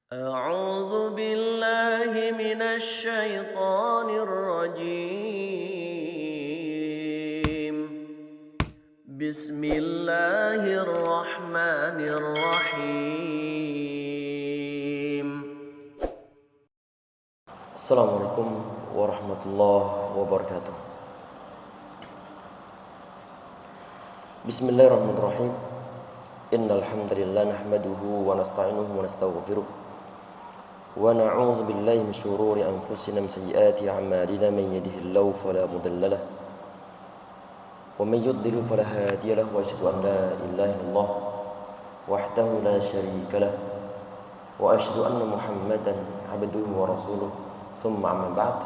أعوذ بالله من الشيطان الرجيم. بسم الله الرحمن الرحيم. Assalamualaikum warahmatullahi wabarakatuh. Bismillahirrahmanirrahim. Innal hamdalillah nahmaduhu wa nasta'inuhu wa nastaghfiruh. Wa na'udzu billahi min shururi anfusina wa sayyiati a'malina man yahdihillahu fala mudilla lahu wa man yudlil fala hadiya lahu wa asyhadu an la ilaha illallah wahdahu la syarika lahu wa asyhadu anna Muhammadan 'abduhu wa rasuluh. Thumma amma ba'd.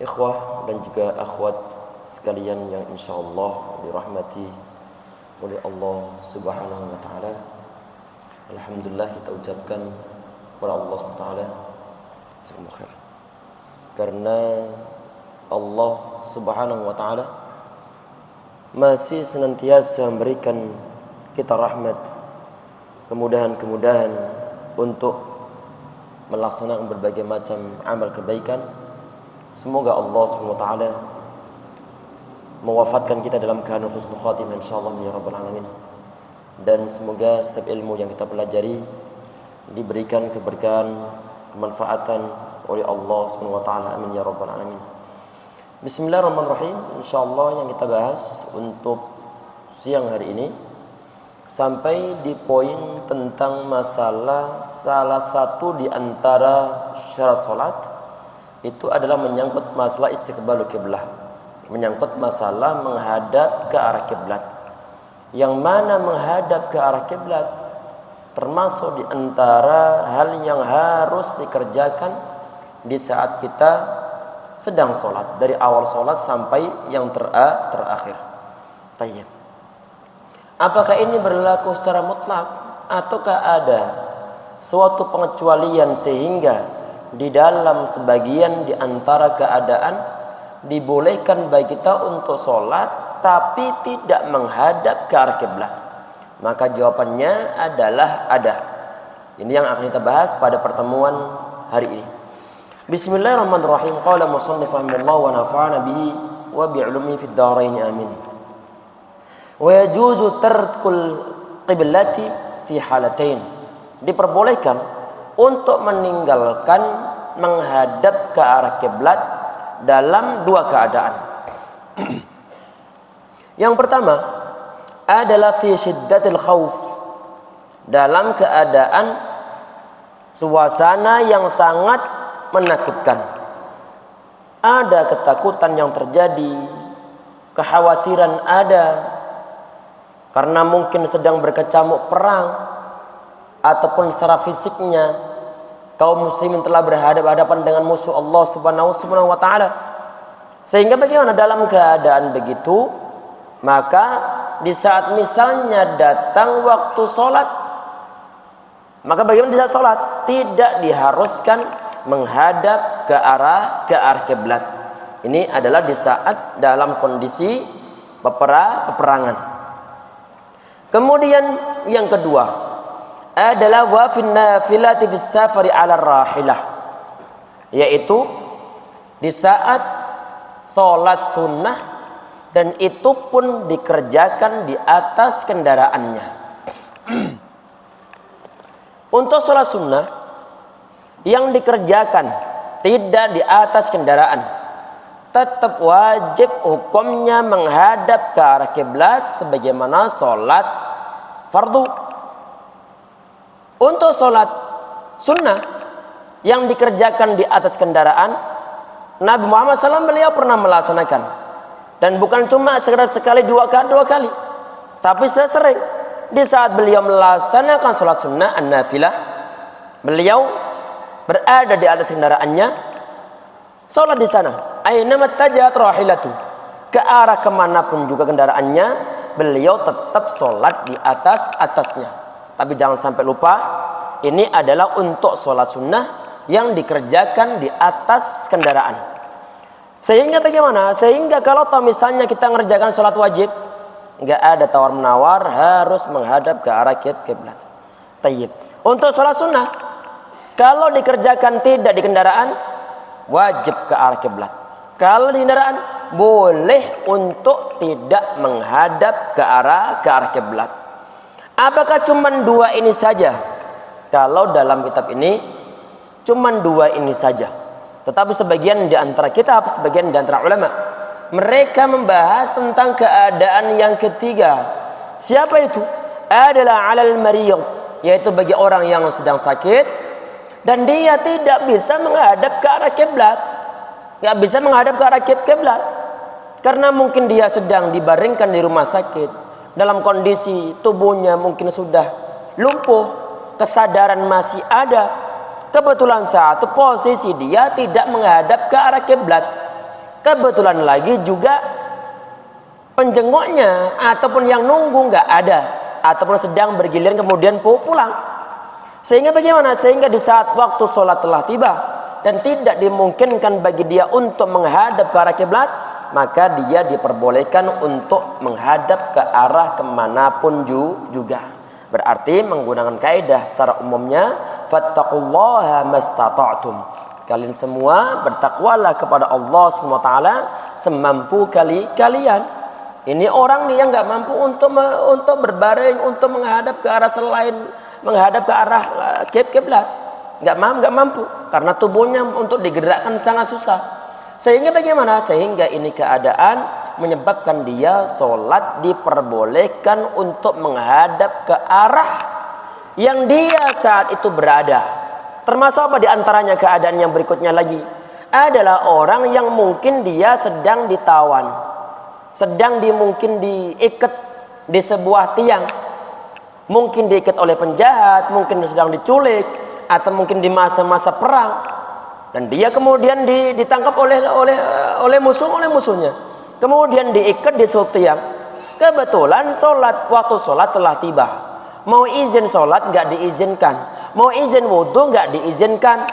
Ikhwah dan juga akhwat sekalian yang insyaallah dirahmati oleh Allah Subhanahu wa taala. Alhamdulillah kita ucapkan kepada Allah Subhanahu wa taala jazakumullah khair. Karena Allah Subhanahu wa taala masih senantiasa memberikan kita rahmat, kemudahan-kemudahan untuk melaksanakan berbagai macam amal kebaikan. Semoga Allah Subhanahu wa taala mewafatkan kita dalam keadaan husnul khatimah insyaallah ya rabbal alamin. Dan semoga setiap ilmu yang kita pelajari diberikan keberkahan, kemanfaatan oleh Allah Subhanahu wa taala. Amin ya rabbal alamin. Bismillahirrahmanirrahim. Insyaallah yang kita bahas untuk siang hari ini sampai di poin tentang masalah salah satu di antara syarat salat itu adalah menyangkut masalah istiqbalul kiblah, menyangkut masalah menghadap ke arah kiblat. Yang mana menghadap ke arah kiblat termasuk di antara hal yang harus dikerjakan di saat kita sedang sholat, dari awal sholat sampai yang terakhir. Tayyib. Apakah ini berlaku secara mutlak ataukah ada suatu pengecualian sehingga di dalam sebagian di antara keadaan dibolehkan bagi kita untuk sholat tapi tidak menghadap ke arah kiblat? Maka jawabannya adalah ada. Ini yang akan kita bahas pada pertemuan hari ini. Bismillahirrahmanirrahim. Qala musannif rahimahullah wa nafa'ana bihi wa bi'ulumi fid dharain amin. Wa yajuzu tarkul qiblati fi halatain. Diperbolehkan untuk meninggalkan menghadap ke arah kiblat dalam dua keadaan. Yang pertama adalah fi syiddatil khauf, dalam keadaan suasana yang sangat menakutkan. Ada ketakutan yang terjadi, kekhawatiran ada, karena mungkin sedang berkecamuk perang ataupun secara fisiknya kaum muslimin telah berhadapan dengan musuh Allah Subhanahu wa taala. Sehingga bagaimana dalam keadaan begitu? Maka di saat misalnya datang waktu sholat, maka bagaimana di saat sholat? Tidak diharuskan menghadap ke arah kiblat. Ini adalah di saat dalam kondisi peperangan. Kemudian yang kedua adalah wa fin nafilati fis safari 'ala rahilah, yaitu di saat sholat sunnah dan itu pun dikerjakan di atas kendaraannya. Untuk sholat sunnah yang dikerjakan tidak di atas kendaraan, tetap wajib hukumnya menghadap ke arah kiblat sebagaimana sholat fardu. Untuk sholat sunnah yang dikerjakan di atas kendaraan, Nabi Muhammad SAW beliau pernah melaksanakan. Dan bukan cuma sekedar sekali dua kali, tapi sering. Di saat beliau melaksanakan sholat sunnah an-nafilah, beliau berada di atas kendaraannya, sholat di sana. Aina mattajat rahilatu, ke arah kemanapun juga kendaraannya, beliau tetap sholat di atasnya. Tapi jangan sampai lupa, ini adalah untuk sholat sunnah yang dikerjakan di atas kendaraan. Sehingga bagaimana? Sehingga kalau misalnya kita mengerjakan sholat wajib, nggak ada tawar menawar, harus menghadap ke arah kiblat. Tayyib. Untuk sholat sunnah Kalau dikerjakan tidak di kendaraan, wajib ke arah kiblat. Kalau di kendaraan, boleh untuk tidak menghadap ke arah kiblat. Apakah cuma dua ini saja? Kalau dalam kitab ini cuma dua ini saja. Tetapi sebagian di antara kitab, sebagian di antara ulama, mereka membahas tentang keadaan yang ketiga. Siapa itu? Adalah alal mariyad, yaitu bagi orang yang sedang sakit dan dia tidak bisa menghadap ke arah kiblat. Nggak bisa menghadap ke arah kiblat karena mungkin dia sedang dibaringkan di rumah sakit dalam kondisi tubuhnya mungkin sudah lumpuh, kesadaran masih ada. Kebetulan saat itu posisi dia tidak menghadap ke arah kiblat. Kebetulan lagi juga penjenguknya ataupun yang nunggu nggak ada, ataupun sedang bergiliran kemudian pulang. Sehingga bagaimana? Sehingga di saat waktu sholat telah tiba dan tidak dimungkinkan bagi dia untuk menghadap ke arah kiblat, maka dia diperbolehkan untuk menghadap ke arah kemanapun juga. Berarti menggunakan kaidah secara umumnya, fattaqullaha mastata'tum. Kalian semua bertakwalah kepada Allah SWT semampu kalian. Ini orang nih yang nggak mampu untuk berbaring, untuk menghadap ke arah selain menghadap ke arah kiblat, nggak mampu karena tubuhnya untuk digerakkan sangat susah. Sehingga bagaimana? Sehingga ini keadaan menyebabkan dia sholat diperbolehkan untuk menghadap ke arah yang dia saat itu berada. Termasuk apa diantaranya keadaan yang berikutnya lagi adalah orang yang mungkin dia sedang ditawan, mungkin diikat di sebuah tiang. Mungkin diikat oleh penjahat, mungkin sedang diculik, atau mungkin di masa-masa perang, dan dia kemudian ditangkap oleh musuhnya, kemudian diikat di suatu tiang. Kebetulan waktu sholat telah tiba, mau izin sholat nggak diizinkan, mau izin wudhu nggak diizinkan,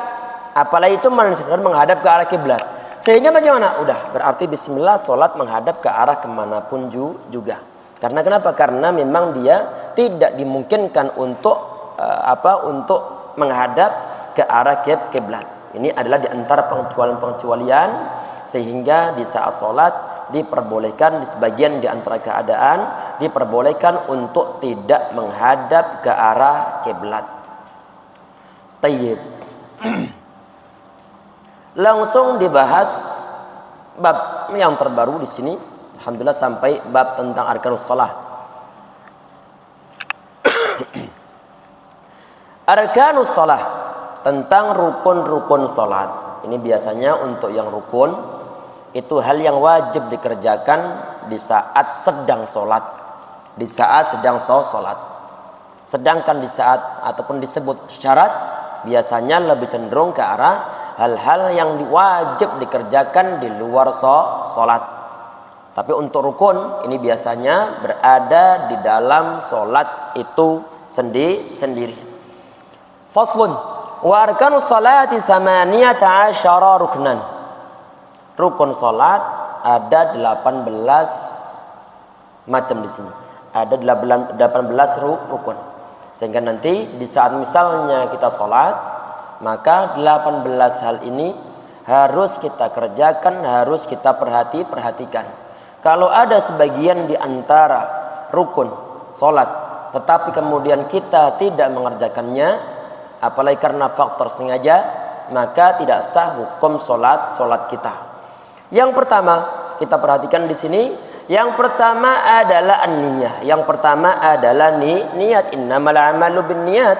apalagi itu menghadap ke arah kiblat. Sehingga bagaimana? Udah berarti bismillah, sholat menghadap ke arah kemanapun juga. Karena kenapa? Karena memang dia tidak dimungkinkan untuk untuk menghadap ke arah kiblat. Ini adalah di antara pengecualian sehingga di saat sholat diperbolehkan di sebagian di antara keadaan diperbolehkan untuk tidak menghadap ke arah kiblat. Tayyib. Langsung dibahas bab yang terbaru di sini. Alhamdulillah sampai bab tentang arkanus shalah. Arkanus shalah, tentang rukun-rukun salat. Ini biasanya untuk yang rukun itu hal yang wajib dikerjakan di saat sedang sholat, di saat sedang sholat. Sedangkan di saat ataupun disebut syarat biasanya lebih cenderung ke arah hal-hal yang wajib dikerjakan di luar sholat. Tapi untuk rukun ini biasanya berada di dalam sholat itu sendiri. Faslun wa arkanus salati 18 ruknan. Rukun sholat ada 18 macam di sini. Ada 18 rukun. Sehingga nanti di saat misalnya kita sholat, maka 18 hal ini harus kita kerjakan, harus kita perhatikan. Kalau ada sebagian di antara rukun sholat tetapi kemudian kita tidak mengerjakannya, apalagi karena faktor sengaja, maka tidak sah hukum sholat kita. Yang pertama kita perhatikan di sini, yang pertama adalah an-niyah. Yang pertama adalah niat. Innamal a'malu binniyat.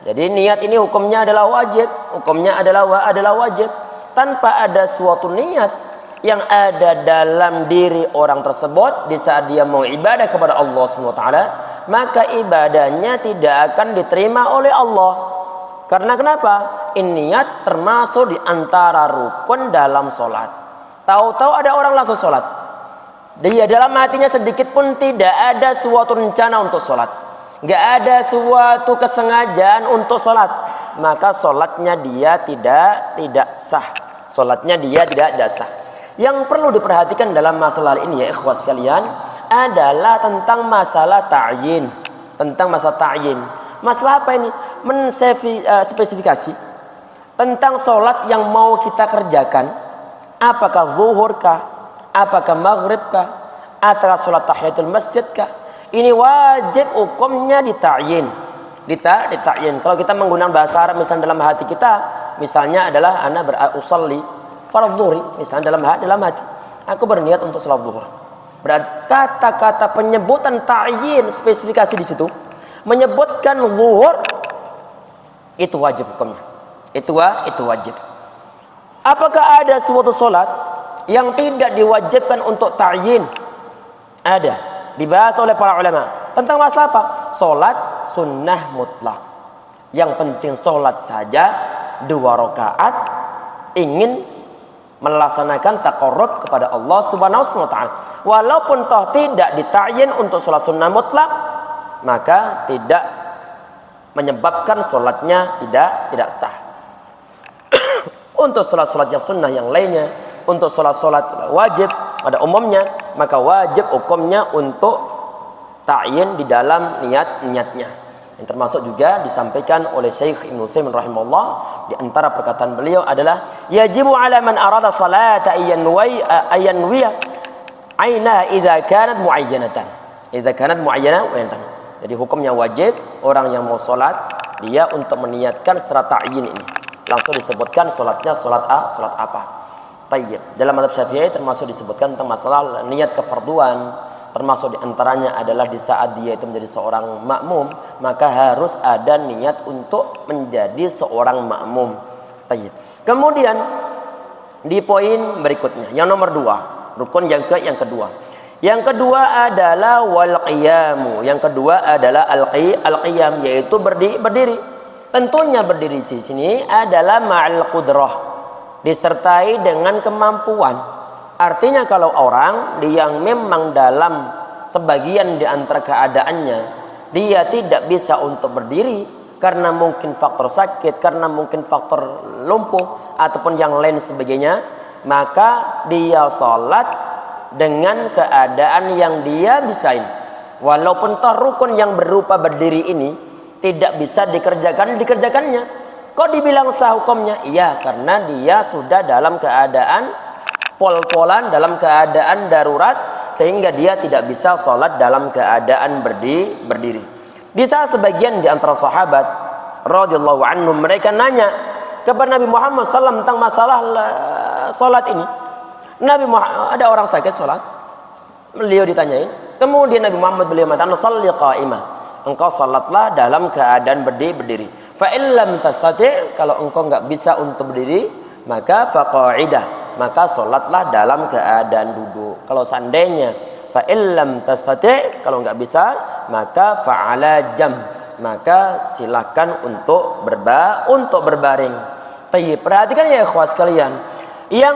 Jadi niat ini hukumnya adalah wajib, wajib. Tanpa ada suatu niat yang ada dalam diri orang tersebut di saat dia mau ibadah kepada Allah SWT, maka ibadahnya tidak akan diterima oleh Allah. Karena kenapa? Niat termasuk di antara rukun dalam sholat. Tahu-tahu ada orang langsung sholat, dia dalam hatinya sedikit pun tidak ada suatu rencana untuk sholat, nggak ada suatu kesengajaan untuk sholat, maka sholatnya dia tidak sah. Yang perlu diperhatikan dalam masalah ini ya ikhwas sekalian adalah tentang masalah ta'yin. Masalah apa ini? Spesifikasi tentang sholat yang mau kita kerjakan, apakah zuhur kah, apakah maghrib kah, atau sholat tahiyatul masjid kah, ini wajib hukumnya dita'yin. Dita'yin. Kalau kita menggunakan bahasa Arab misalnya dalam hati kita, misalnya adalah ana berusolli fardhu dhuhri, misalnya dalam hati aku berniat untuk sholat zuhur. Berarti kata-kata penyebutan ta'yin, spesifikasi di situ menyebutkan zuhur, itu wajib hukumnya. Itu wajib. Apakah ada suatu sholat yang tidak diwajibkan untuk ta'yin? Ada. Dibahas oleh para ulama. Tentang masalah apa? Sholat sunnah mutlak. Yang penting sholat saja 2 rakaat, ingin melaksanakan taqarrub kepada Allah Subhanahu wa taala. Walaupun toh tidak dita'yin untuk sholat sunnah mutlak, maka tidak menyebabkan sholatnya tidak sah. Untuk sholat-sholat yang sunnah yang lainnya, untuk sholat-sholat wajib pada umumnya, maka wajib hukumnya untuk ta'yin di dalam niatnya. Yang termasuk juga disampaikan oleh Syekh Ibnu Utsaimin rahimahullah, di antara perkataan beliau adalah yajibu ala man arada salata ayyanwiya aina idza kanat muayyanatan. Idza kanat muayyanatan. Jadi hukumnya wajib orang yang mau sholat, dia untuk meniatkan secara ta'yin ini. Langsung disebutkan sholatnya sholat apa. Tayyib. Dalam mazhab Syafi'i termasuk disebutkan tentang masalah niat kefarduan, termasuk diantaranya adalah di saat dia itu menjadi seorang makmum, maka harus ada niat untuk menjadi seorang makmum. Tayyib. Kemudian di poin berikutnya, yang nomor 2, rukun yang kedua. Yang kedua adalah wal qiyamu. Yang kedua adalah al-qiyam, yaitu berdiri. Tentunya berdiri di sini adalah ma'al qudrah, disertai dengan kemampuan. Artinya kalau orang yang memang dalam sebagian di antara keadaannya dia tidak bisa untuk berdiri karena mungkin faktor sakit, karena mungkin faktor lumpuh ataupun yang lain sebagainya, maka dia sholat dengan keadaan yang dia bisain. Walaupun toh rukun yang berupa berdiri ini tidak bisa dikerjakannya. Kok dibilang sah hukumnya? Iya, karena dia sudah dalam keadaan pol-polan, dalam keadaan darurat, sehingga dia tidak bisa sholat dalam keadaan berdiri. Di saat sebagian di antara sahabat radhiyallahu anhum, mereka nanya kepada Nabi Muhammad SAW tentang masalah sholat ini. Nabi Muhammad, ada orang sakit sholat, beliau ditanyain. Kemudian Nabi Muhammad beliau mengatakan, "Shalli qa'imah." Engkau salatlah dalam keadaan berdiri. Fa illam tastati', kalau engkau enggak bisa untuk berdiri, maka faqa'idah, maka salatlah dalam keadaan duduk. Kalau seandainya fa illam tastati', kalau enggak bisa, maka fa'ala jam, maka silakan untuk berbaring. Tayyib. Perhatikan ya ikhwas sekalian, yang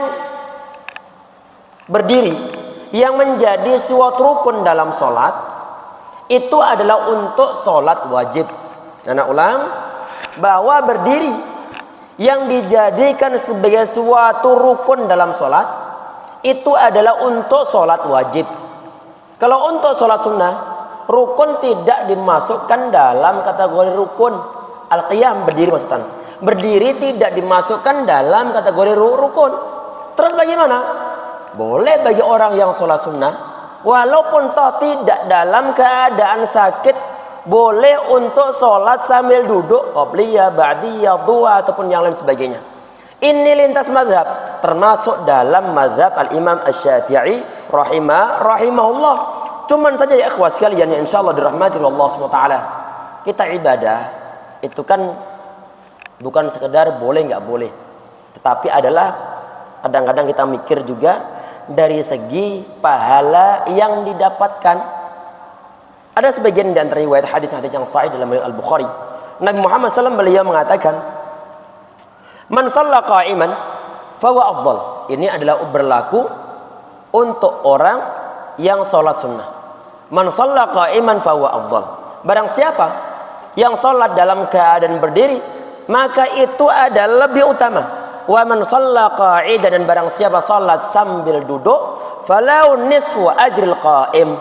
berdiri yang menjadi suatu rukun dalam salat itu adalah untuk sholat wajib. Anak ulang, bahwa berdiri yang dijadikan sebagai suatu rukun dalam sholat itu adalah untuk sholat wajib. Kalau untuk sholat sunnah, rukun tidak dimasukkan dalam kategori rukun. Al-qiyam, berdiri maksudnya. Berdiri tidak dimasukkan dalam kategori rukun. Terus bagaimana? Boleh bagi orang yang sholat sunnah, walaupun toh tidak dalam keadaan sakit, boleh untuk sholat sambil duduk, qobliyah, ba'diyah, duha ataupun yang lain sebagainya. Ini lintas mazhab, termasuk dalam mazhab al-Imam Asy-Syafi'i rahimahullah. Cuman saja ya ikhwas sekalian yang insyaallah dirahmati Allah SWT, kita ibadah itu kan bukan sekedar boleh nggak boleh, tetapi adalah kadang-kadang kita mikir juga dari segi pahala yang didapatkan. Ada sebagian di antara riwayat hadis-hadis yang sahih dalam Al-Bukhari, Nabi Muhammad SAW beliau mengatakan, man shalla qa'iman fahuwa afdal. Ini adalah berlaku untuk orang yang sholat sunnah. Man shalla qa'iman fahuwa afdal. Barang siapa yang sholat dalam keadaan berdiri, maka itu adalah lebih utama. Wa man shalla qa'idan, dan barang siapa salat sambil duduk, falau nisfu ajril qa'im,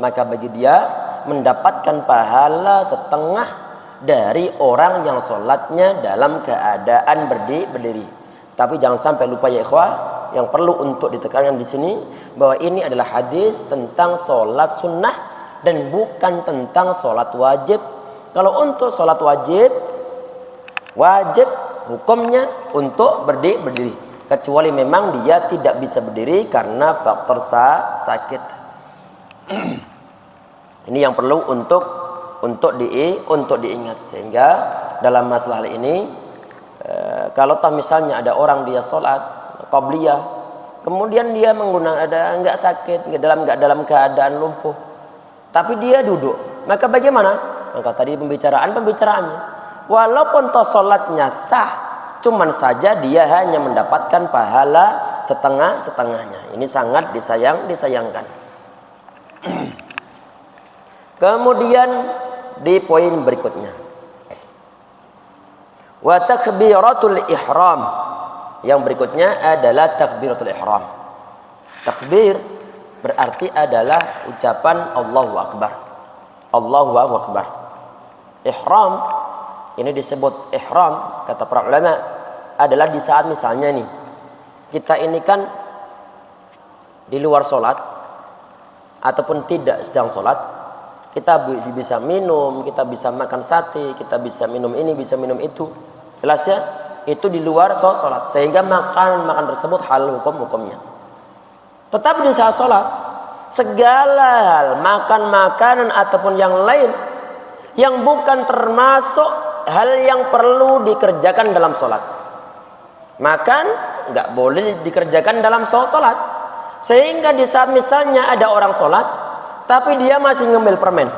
maka bagi dia mendapatkan pahala setengah dari orang yang sholatnya dalam keadaan berdiri. Tapi jangan sampai lupa ya ikhwah, yang perlu untuk ditekankan di sini bahwa ini adalah hadis tentang sholat sunnah dan bukan tentang sholat wajib. Kalau untuk sholat wajib hukumnya untuk berdiri, kecuali memang dia tidak bisa berdiri karena faktor sakit. Ini yang perlu untuk diingat, sehingga dalam masalah ini kalau misalnya ada orang dia sholat qabliyah kemudian dia menggunakan nggak sakit, nggak dalam keadaan lumpuh, tapi dia duduk, maka bagaimana? Maka tadi pembicaraannya walaupun toh sholatnya sah, cuman saja dia hanya mendapatkan pahala setengahnya. Ini sangat disayangkan. Kemudian di poin berikutnya, wa takbiratul ihram. Yang berikutnya adalah takbiratul ihram. Takbir berarti adalah ucapan Allahu Akbar. Allahu Akbar. Ihram ini disebut ihram, kata para ulama, adalah di saat misalnya nih kita ini kan di luar sholat ataupun tidak sedang sholat, kita bisa minum, kita bisa makan sate, kita bisa minum ini, bisa minum itu. Jelas ya? Itu di luar sholat, sehingga makan tersebut halal hukumnya. Tetapi di saat sholat, segala hal, makan makanan ataupun yang lain yang bukan termasuk hal yang perlu dikerjakan dalam sholat, makan nggak boleh dikerjakan dalam sholat. Sehingga di saat misalnya ada orang sholat tapi dia masih ngemil permen,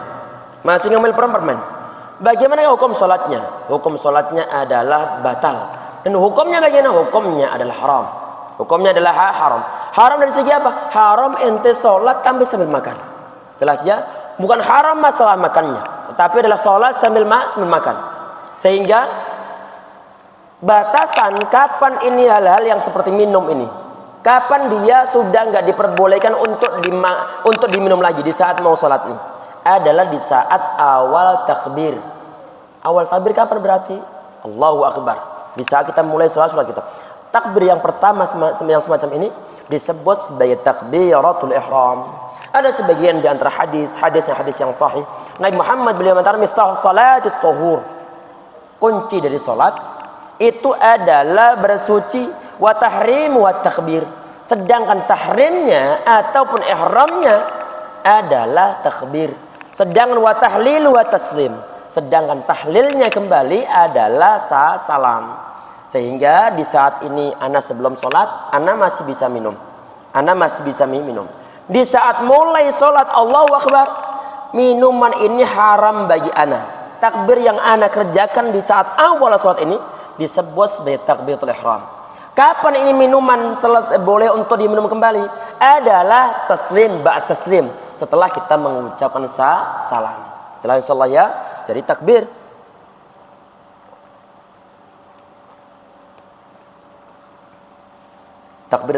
bagaimana hukum sholatnya? Hukum sholatnya adalah batal. Dan hukumnya bagaimana? Hukumnya adalah haram. Haram dari segi apa? Haram ente sholat tapi sambil makan. Jelas ya? Bukan haram masalah makannya, tetapi adalah sholat sambil makan. Sehingga batasan kapan ini hal-hal yang seperti minum ini, kapan dia sudah nggak diperbolehkan untuk diminum lagi di saat mau sholat ini, adalah di saat awal takbir. Awal takbir kapan berarti? Allahu Akbar. Di saat kita mulai sholat kita. Takbir yang pertama yang semacam ini disebut sebagai takbiratul ihram. Ada sebagian di antara hadis yang sahih, Nabi Muhammad beliau mengatakan miftahus salatit tahur. Kunci dari sholat itu adalah bersuci, wa tahrim wa takbir. Sedangkan tahrimnya ataupun ihramnya adalah takbir. Sedangkan wa tahlil wa taslim. Sedangkan tahlilnya kembali adalah salam. Sehingga di saat ini ana sebelum sholat, ana masih bisa minum. Di saat mulai sholat Allahu Akbar, minuman ini haram bagi ana. Takbir yang ana kerjakan di saat awal sholat ini disebut sebagai takbiratul ihram. Kapan ini minuman selesai boleh untuk diminum kembali? Adalah taslim ba'd taslim, setelah kita mengucapkan salam. Jelas insyaallah ya. Jadi takbir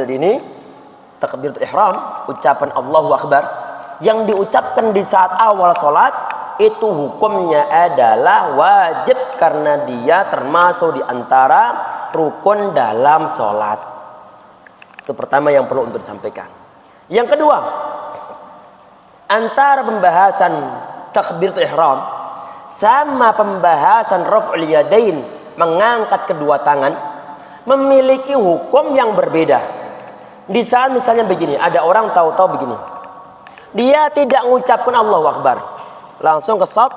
ini takbiratul ihram, ucapan Allahu Akbar yang diucapkan di saat awal sholat, itu hukumnya adalah wajib karena dia termasuk di antara rukun dalam sholat. Itu pertama yang perlu untuk disampaikan. Yang kedua, antara pembahasan takbiratul ihram sama pembahasan raf'ul yadain, mengangkat kedua tangan, memiliki hukum yang berbeda. Di saat misalnya begini, ada orang tahu-tahu begini, dia tidak mengucapkan Allahu Akbar, langsung ke shaf,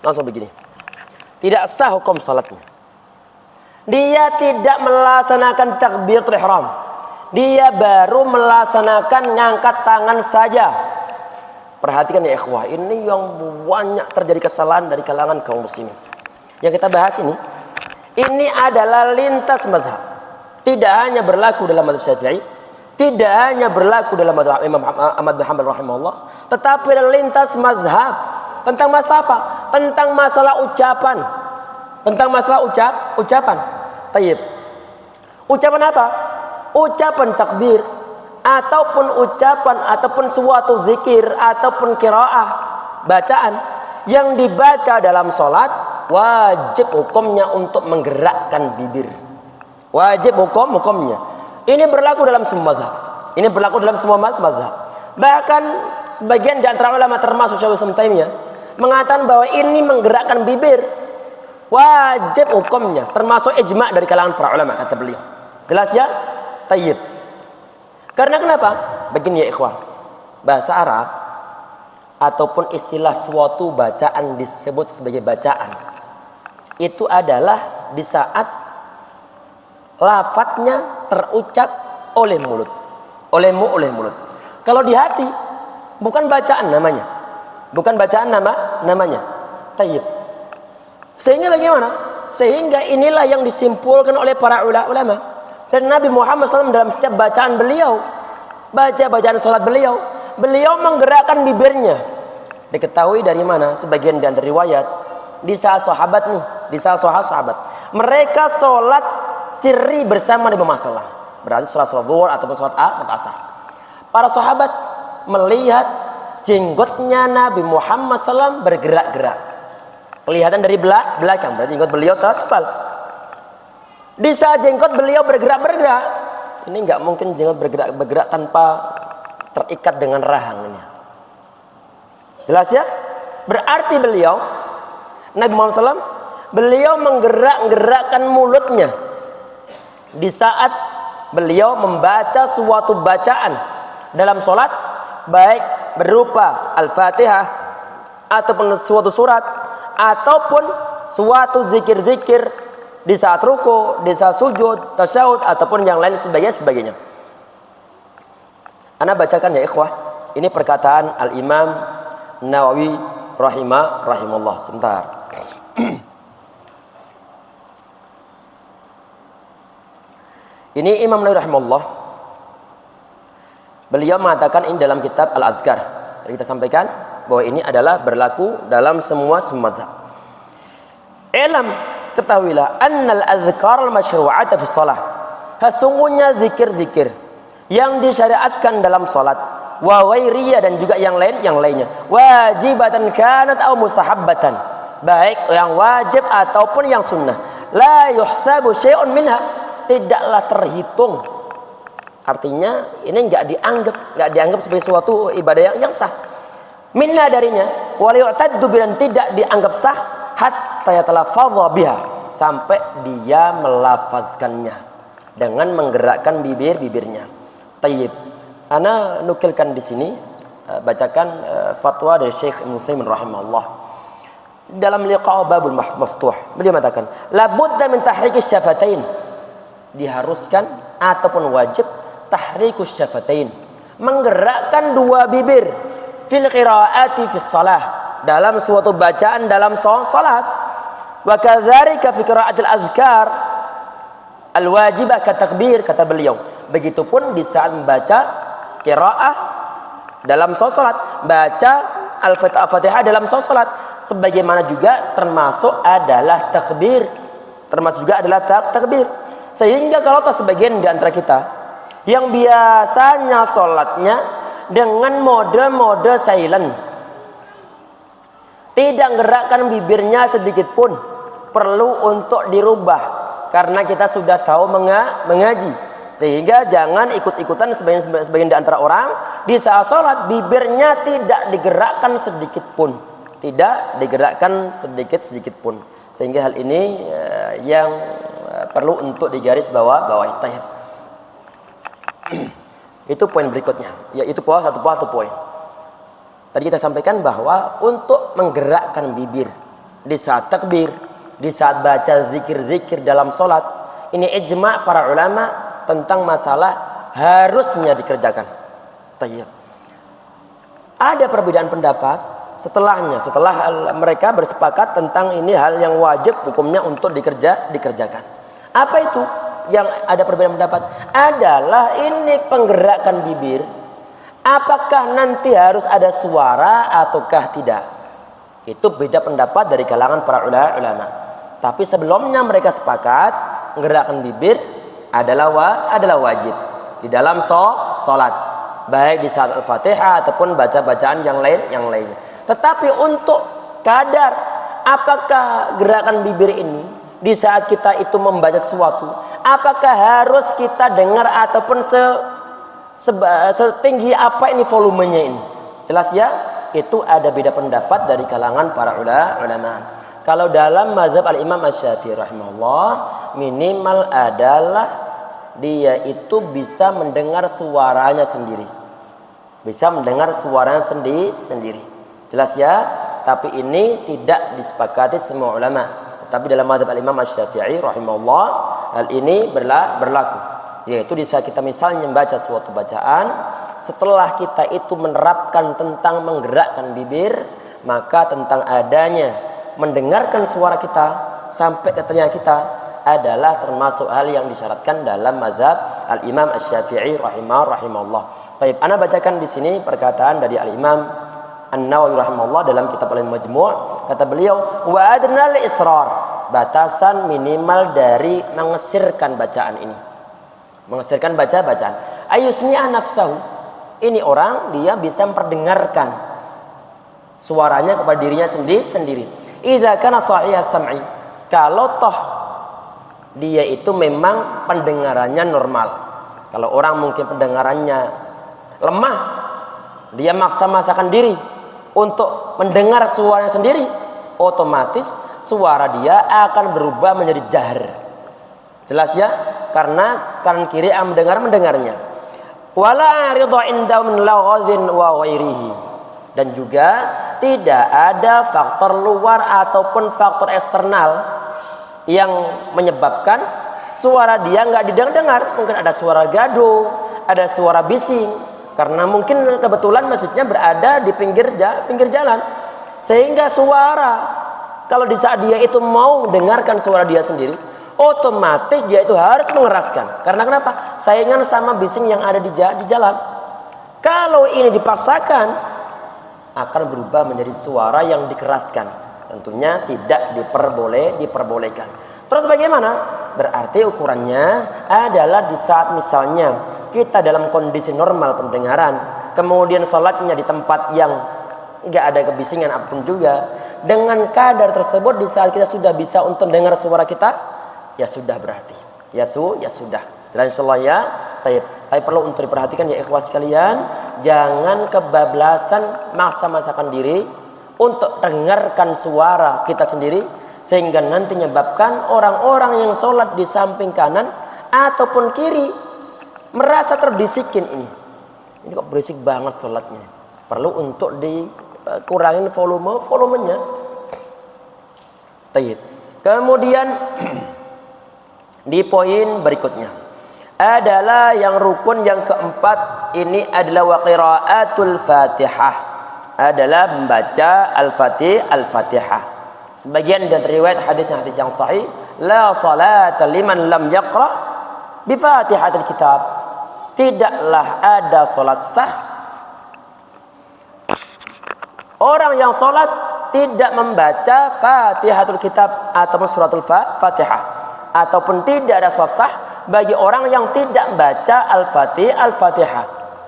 langsung begini, tidak sah hukum salatnya. Dia tidak melaksanakan takbiratul ihram, dia baru melaksanakan ngangkat tangan saja. Perhatikan ya ikhwah, ini yang banyak terjadi kesalahan dari kalangan kaum muslimin. Yang kita bahas ini adalah lintas mazhab. Tidak hanya berlaku dalam mazhab Syafi'i, tidak hanya berlaku dalam mazhab Imam Ahmad bin Hanbal rahimahullah, tetapi adalah lintas mazhab. Tentang masalah apa? Tentang masalah ucapan. Ucapan. Tayyib. Ucapan apa? Ucapan takbir ataupun suatu zikir ataupun qiraah, bacaan yang dibaca dalam sholat wajib hukumnya untuk menggerakkan bibir. Wajib hukumnya. Ini berlaku dalam semua mazhab. Ini berlaku dalam semua mazhab. Bahkan sebagian di antara ulama termasuk Syaikhul Islam Taimiyah mengatakan bahwa ini menggerakkan bibir wajib hukumnya, termasuk ijma' dari kalangan para ulama, kata beliau. Jelas ya? Tayyib. Karena kenapa? Begini ya ikhwah, bahasa Arab ataupun istilah suatu bacaan disebut sebagai bacaan itu adalah di saat lafadznya terucap oleh mulut, oleh mulut. Kalau di hati bukan bacaan namanya, bukan bacaan namanya. Tayyib. Sehingga bagaimana? Sehingga inilah yang disimpulkan oleh para ulama. Dan Nabi Muhammad SAW dalam setiap bacaan beliau, bacaan salat beliau menggerakkan bibirnya. Diketahui dari mana? Sebagian di antara riwayat di saat sahabat nih, di saat sahabat mereka salat sirri bersama Nabi Muhammad SAW. Berarti salat zuhur ataupun salat asar. Para sahabat melihat jenggotnya Nabi Muhammad SAW bergerak-gerak. Kelihatan dari belakang, berarti jenggot beliau tebal. Di saat jenggot beliau bergerak-gerak, ini nggak mungkin jenggot bergerak tanpa terikat dengan rahangnya. Jelas ya? Berarti beliau, Nabi Muhammad SAW, beliau menggerak-gerakkan mulutnya di saat beliau membaca suatu bacaan dalam sholat, baik berupa Al-Fatihah ataupun suatu surat ataupun suatu zikir-zikir di saat ruku, di saat sujud, tasyahud ataupun yang lain sebagainya. Ana bacakan ya ikhwah. Ini perkataan Al-Imam Nawawi rahimahullah. Sebentar. Ini Imam Nawawi rahimahullah. Beliau mengatakan ini dalam kitab Al-Adhkar. Kita sampaikan bahwa ini adalah berlaku dalam semua mazhab. Ketahuilah annal azkar al-masyru'ata fi shalah. Sesungguhnya zikir-zikir yang disyariatkan dalam salat wa ghairiyah dan juga yang lainnya wajibatan kanat atau mustahabbatan, baik yang wajib ataupun yang sunnah, la yuhsabu syai'un minha, tidaklah terhitung. Artinya ini enggak dianggap sebagai suatu ibadah yang sah. Minna darinya wa yu'taddu dan tidak dianggap sah hatta yatalafadha biha, sampai dia melafazkannya dengan menggerakkan bibirnya. Tayyib. Ana nukilkan di sini bacakan fatwa dari Syekh Ibnu Utsaimin rahimahullah dalam liqa' babul maftuh. Beliau mengatakan la budda min tahrikis syafatain, diharuskan ataupun wajib tahrikus syafatain, menggerakkan dua bibir fil qiraati fis shalah, dalam suatu bacaan dalam salat. Wa kadzalika fi qiraatil azkar al-wajibah katakbir, kata beliau. Begitupun di saat membaca qiraah dalam salat, baca Al-Fatihah dalam salat, sebagaimana juga termasuk adalah takbir, takbir. Sehingga kalau sebagian di antara kita yang biasanya salatnya dengan mode silent, tidak gerakkan bibirnya sedikit pun, perlu untuk dirubah karena kita sudah tahu mengaji. Sehingga jangan ikut-ikutan sebagian di antara orang di saat sholat bibirnya tidak digerakkan sedikit pun, pun. Sehingga hal ini yang perlu untuk digaris bawahi. Itu poin berikutnya, yaitu satu poin. Tadi kita sampaikan bahwa untuk menggerakkan bibir di saat takbir, di saat baca zikir-zikir dalam sholat, ini ijma' para ulama tentang masalah harusnya dikerjakan. Tayyib. Ada perbedaan pendapat setelah mereka bersepakat tentang ini hal yang wajib hukumnya untuk dikerjakan. Apa itu yang ada perbedaan pendapat? Adalah ini penggerakan bibir, apakah nanti harus ada suara ataukah tidak? Itu beda pendapat dari kalangan para ulama. Tapi sebelumnya mereka sepakat menggerakkan bibir adalah wajib di dalam sholat, baik di saat Al-Fatihah ataupun baca-bacaan yang lainnya. Tetapi untuk kadar apakah gerakan bibir ini di saat kita itu membaca sesuatu, apakah harus kita dengar ataupun setinggi apa ini volumenya ini? Jelas ya, itu ada beda pendapat dari kalangan para ulama. Kalau dalam mazhab al-Imam Asy-Syafi'i rahimahullah, minimal adalah dia itu bisa mendengar suaranya sendiri. Bisa mendengar suaranya sendiri. Jelas ya? Tapi ini tidak disepakati semua ulama. Tetapi dalam mazhab al-Imam Asy-Syafi'i rahimahullah, hal ini berlaku. Yaitu di saat kita misalnya membaca suatu bacaan, setelah kita itu menerapkan tentang menggerakkan bibir, maka tentang adanya mendengarkan suara kita sampai ke telinga kita adalah termasuk hal yang disyaratkan dalam mazhab al-Imam Asy-Syafi'i rahimahullah. Baik, ana bacakan di sini perkataan dari al-Imam An-Nawawi rahimahullah dalam kitab Al-Majmu'. Kata beliau, wa adnal israr, batasan minimal dari mengesirkan bacaan ini. Mengesirkan bacaan. Ayusmi'a nafsahu. Ini orang dia bisa memperdengarkan suaranya kepada dirinya sendiri. Idza kana sahih sam'i. Kalau toh dia itu memang pendengarannya normal. Kalau orang mungkin pendengarannya lemah, dia maksa-maksakan diri untuk mendengar suaranya sendiri, otomatis suara dia akan berubah menjadi jahar. Jelas ya? Karena kanan kiri mendengarnya. Wala ridha inda min laghadhin wa ghairihi. Dan juga tidak ada faktor luar ataupun faktor eksternal yang menyebabkan suara dia nggak didengar. Mungkin ada suara gaduh, ada suara bising, karena mungkin kebetulan masjidnya berada di pinggir jalan, sehingga suara kalau di saat dia itu mau mendengarkan suara dia sendiri, otomatis dia itu harus mengeraskan. Karena kenapa? Saingan sama bising yang ada di jalan. Kalau ini dipaksakan, akan berubah menjadi suara yang dikeraskan. Tentunya tidak diperbolehkan. Terus bagaimana? Berarti ukurannya adalah di saat misalnya kita dalam kondisi normal pendengaran, kemudian sholatnya di tempat yang nggak ada kebisingan apapun juga, dengan kadar tersebut di saat kita sudah bisa untuk dengar suara kita, ya sudah berarti. Ya sudah. Dan insyaallah ya. Tapi perlu untuk diperhatikan ya ikhwas sekalian, jangan kebablasan maksa-maksakan diri untuk dengarkan suara kita sendiri, sehingga nanti menyebabkan orang-orang yang sholat di samping kanan ataupun kiri merasa terbisikin ini kok berisik banget sholatnya. Perlu untuk dikurangin volumenya. Tayyib. Kemudian di poin berikutnya adalah yang rukun yang keempat, ini adalah wa qiraatul Fatihah, adalah membaca Al-Fatihah. Sebagian dari riwayat hadis yang sahih, la salata liman lam yaqra bi Fatihatil kitab. Tidaklah ada salat sah orang yang salat tidak membaca Fatihatul kitab atau suratul Fatihah, ataupun tidak ada salat sah bagi orang yang tidak membaca Al-Fatihah.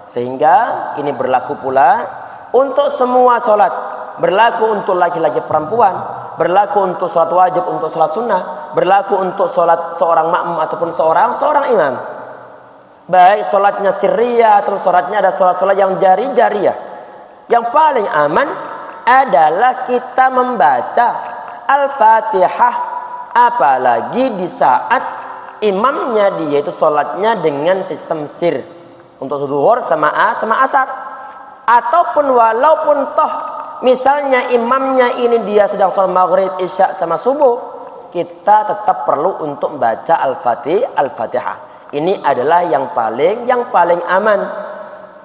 Sehingga ini berlaku pula untuk semua sholat, berlaku untuk laki-laki perempuan, berlaku untuk sholat wajib, untuk sholat sunnah, berlaku untuk sholat seorang makmum ataupun seorang imam. Baik sholatnya sirriyah atau sholatnya ada sholat yang jariyah. Yang paling aman adalah kita membaca Al-Fatihah, apalagi di saat imamnya dia itu sholatnya dengan sistem sir untuk zuhur sama asar, ataupun walaupun toh misalnya imamnya ini dia sedang sholat maghrib, isya sama subuh, kita tetap perlu untuk membaca Al-Fatihah. Ini adalah yang paling aman.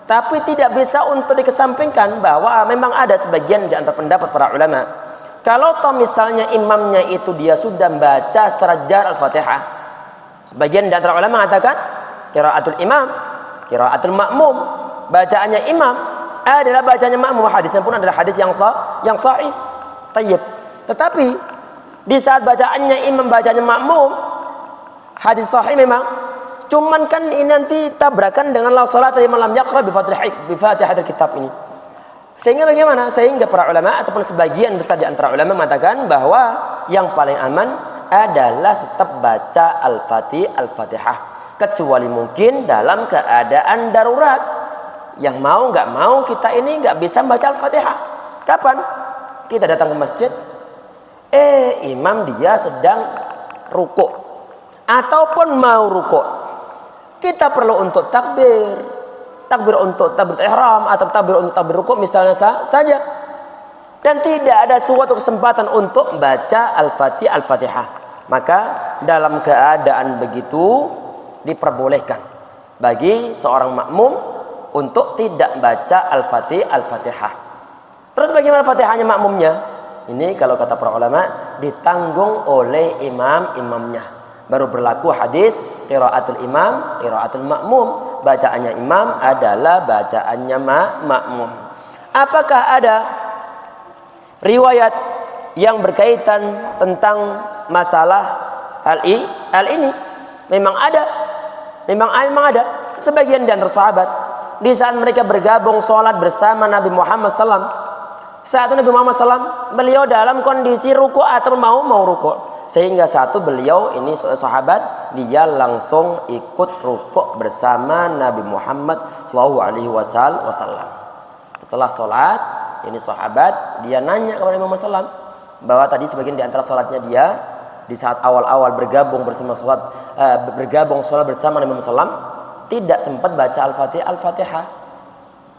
Tapi tidak bisa untuk dikesampingkan bahwa memang ada sebagian di antara pendapat para ulama, kalau toh misalnya imamnya itu dia sudah membaca secara jar Al-Fatihah, sebagian di antara ulama mengatakan qiraatul imam, qiraatul makmum, bacaannya imam adalah bacaannya makmum. Hadisnya pun adalah hadis yang sahih. Tayyib. Tetapi di saat bacaannya imam, bacaannya makmum, hadis sahih memang, cuman kan ini nanti tabrakan dengan la salata liman lam yaqra bi Fatihatil kitab ini. Sehingga bagaimana? Sehingga para ulama ataupun sebagian besar di antara ulama mengatakan bahwa yang paling aman adalah tetap baca Al-Fatihah, kecuali mungkin dalam keadaan darurat. Yang mau nggak mau kita ini nggak bisa baca Al-Fatihah. Kapan? Kita datang ke masjid, imam dia sedang rukuk ataupun mau rukuk. Kita perlu untuk takbir untuk takbir ihram atau takbir untuk takbir rukuk misalnya saja, dan tidak ada suatu kesempatan untuk baca Al-Fatihah, maka dalam keadaan begitu diperbolehkan bagi seorang makmum untuk tidak baca Al-Fatihah. Terus bagaimana Fatihahnya makmumnya? Ini kalau kata para ulama ditanggung oleh imamnya. Baru berlaku hadis qiraatul imam, qiraatul makmum. Bacaannya imam adalah bacaannya makmum. Apakah ada riwayat yang berkaitan tentang masalah hal ini? Memang ada. Memang ada. Sebagian di antara sahabat di saat mereka bergabung sholat bersama Nabi Muhammad SAW, saat itu Nabi Muhammad SAW beliau dalam kondisi ruku atau mau ruku, sehingga satu beliau ini sahabat dia langsung ikut ruku bersama Nabi Muhammad SAW. Setelah sholat ini sahabat dia nanya kepada Nabi Muhammad SAW bahwa tadi sebagian di antara sholatnya dia di saat awal-awal bergabung sholat bersama Nabi Muhammad SAW tidak sempat baca Al-Fatihah.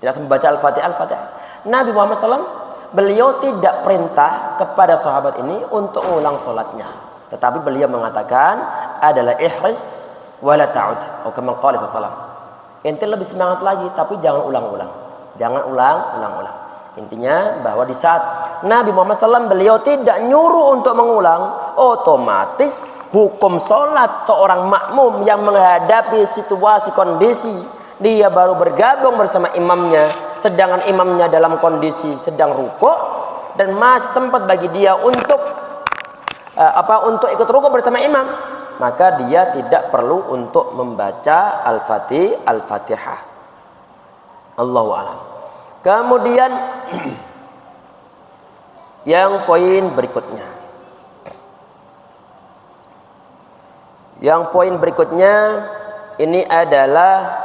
Tidak sempat baca Al-Fatihah. Nabi Muhammad SAW beliau tidak perintah kepada sahabat ini untuk mengulang sholatnya, tetapi beliau mengatakan adalah ihris wala ta'ud, atau kama qala sallallahu. Ente lebih semangat lagi, tapi jangan ulang-ulang. Jangan ulang-ulang. Intinya bahwa di saat Nabi Muhammad SAW beliau tidak nyuruh untuk mengulang, otomatis hukum sholat seorang makmum yang menghadapi situasi kondisi dia baru bergabung bersama imamnya, sedangkan imamnya dalam kondisi sedang rukuk dan masih sempat bagi dia untuk ikut rukuk bersama imam, maka dia tidak perlu untuk membaca Al-Fatihah. Allahu a'lam. Kemudian yang poin berikutnya. Yang poin berikutnya ini adalah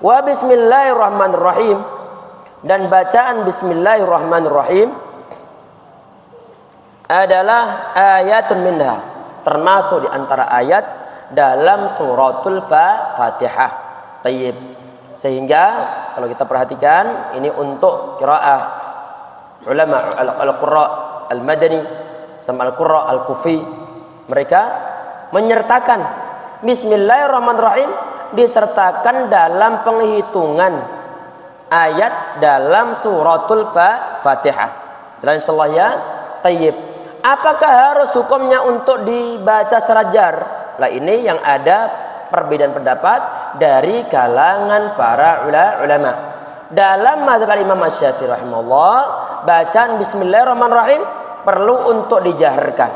wa bismillahirrahmanirrahim, dan bacaan bismillahirrahmanirrahim adalah ayatun minha, termasuk di antara ayat dalam suratul Fatihah. Tayyib. Sehingga kalau kita perhatikan ini untuk qiraah ulama al-qurra al-madani sama al-qurra al-kufi, mereka menyertakan bismillahirrahmanirrahim disertakan dalam penghitungan ayat dalam suratul Fatihah. Dan insyaallah ya, tayyib. Apakah harus hukumnya untuk dibaca secara jar? Lah ini yang ada perbedaan pendapat dari kalangan para ulama. Dalam mazhab Imam Asy-Syafi'i rahimahullah, bacaan bismillahirrahmanirrahim perlu untuk dijaharkan.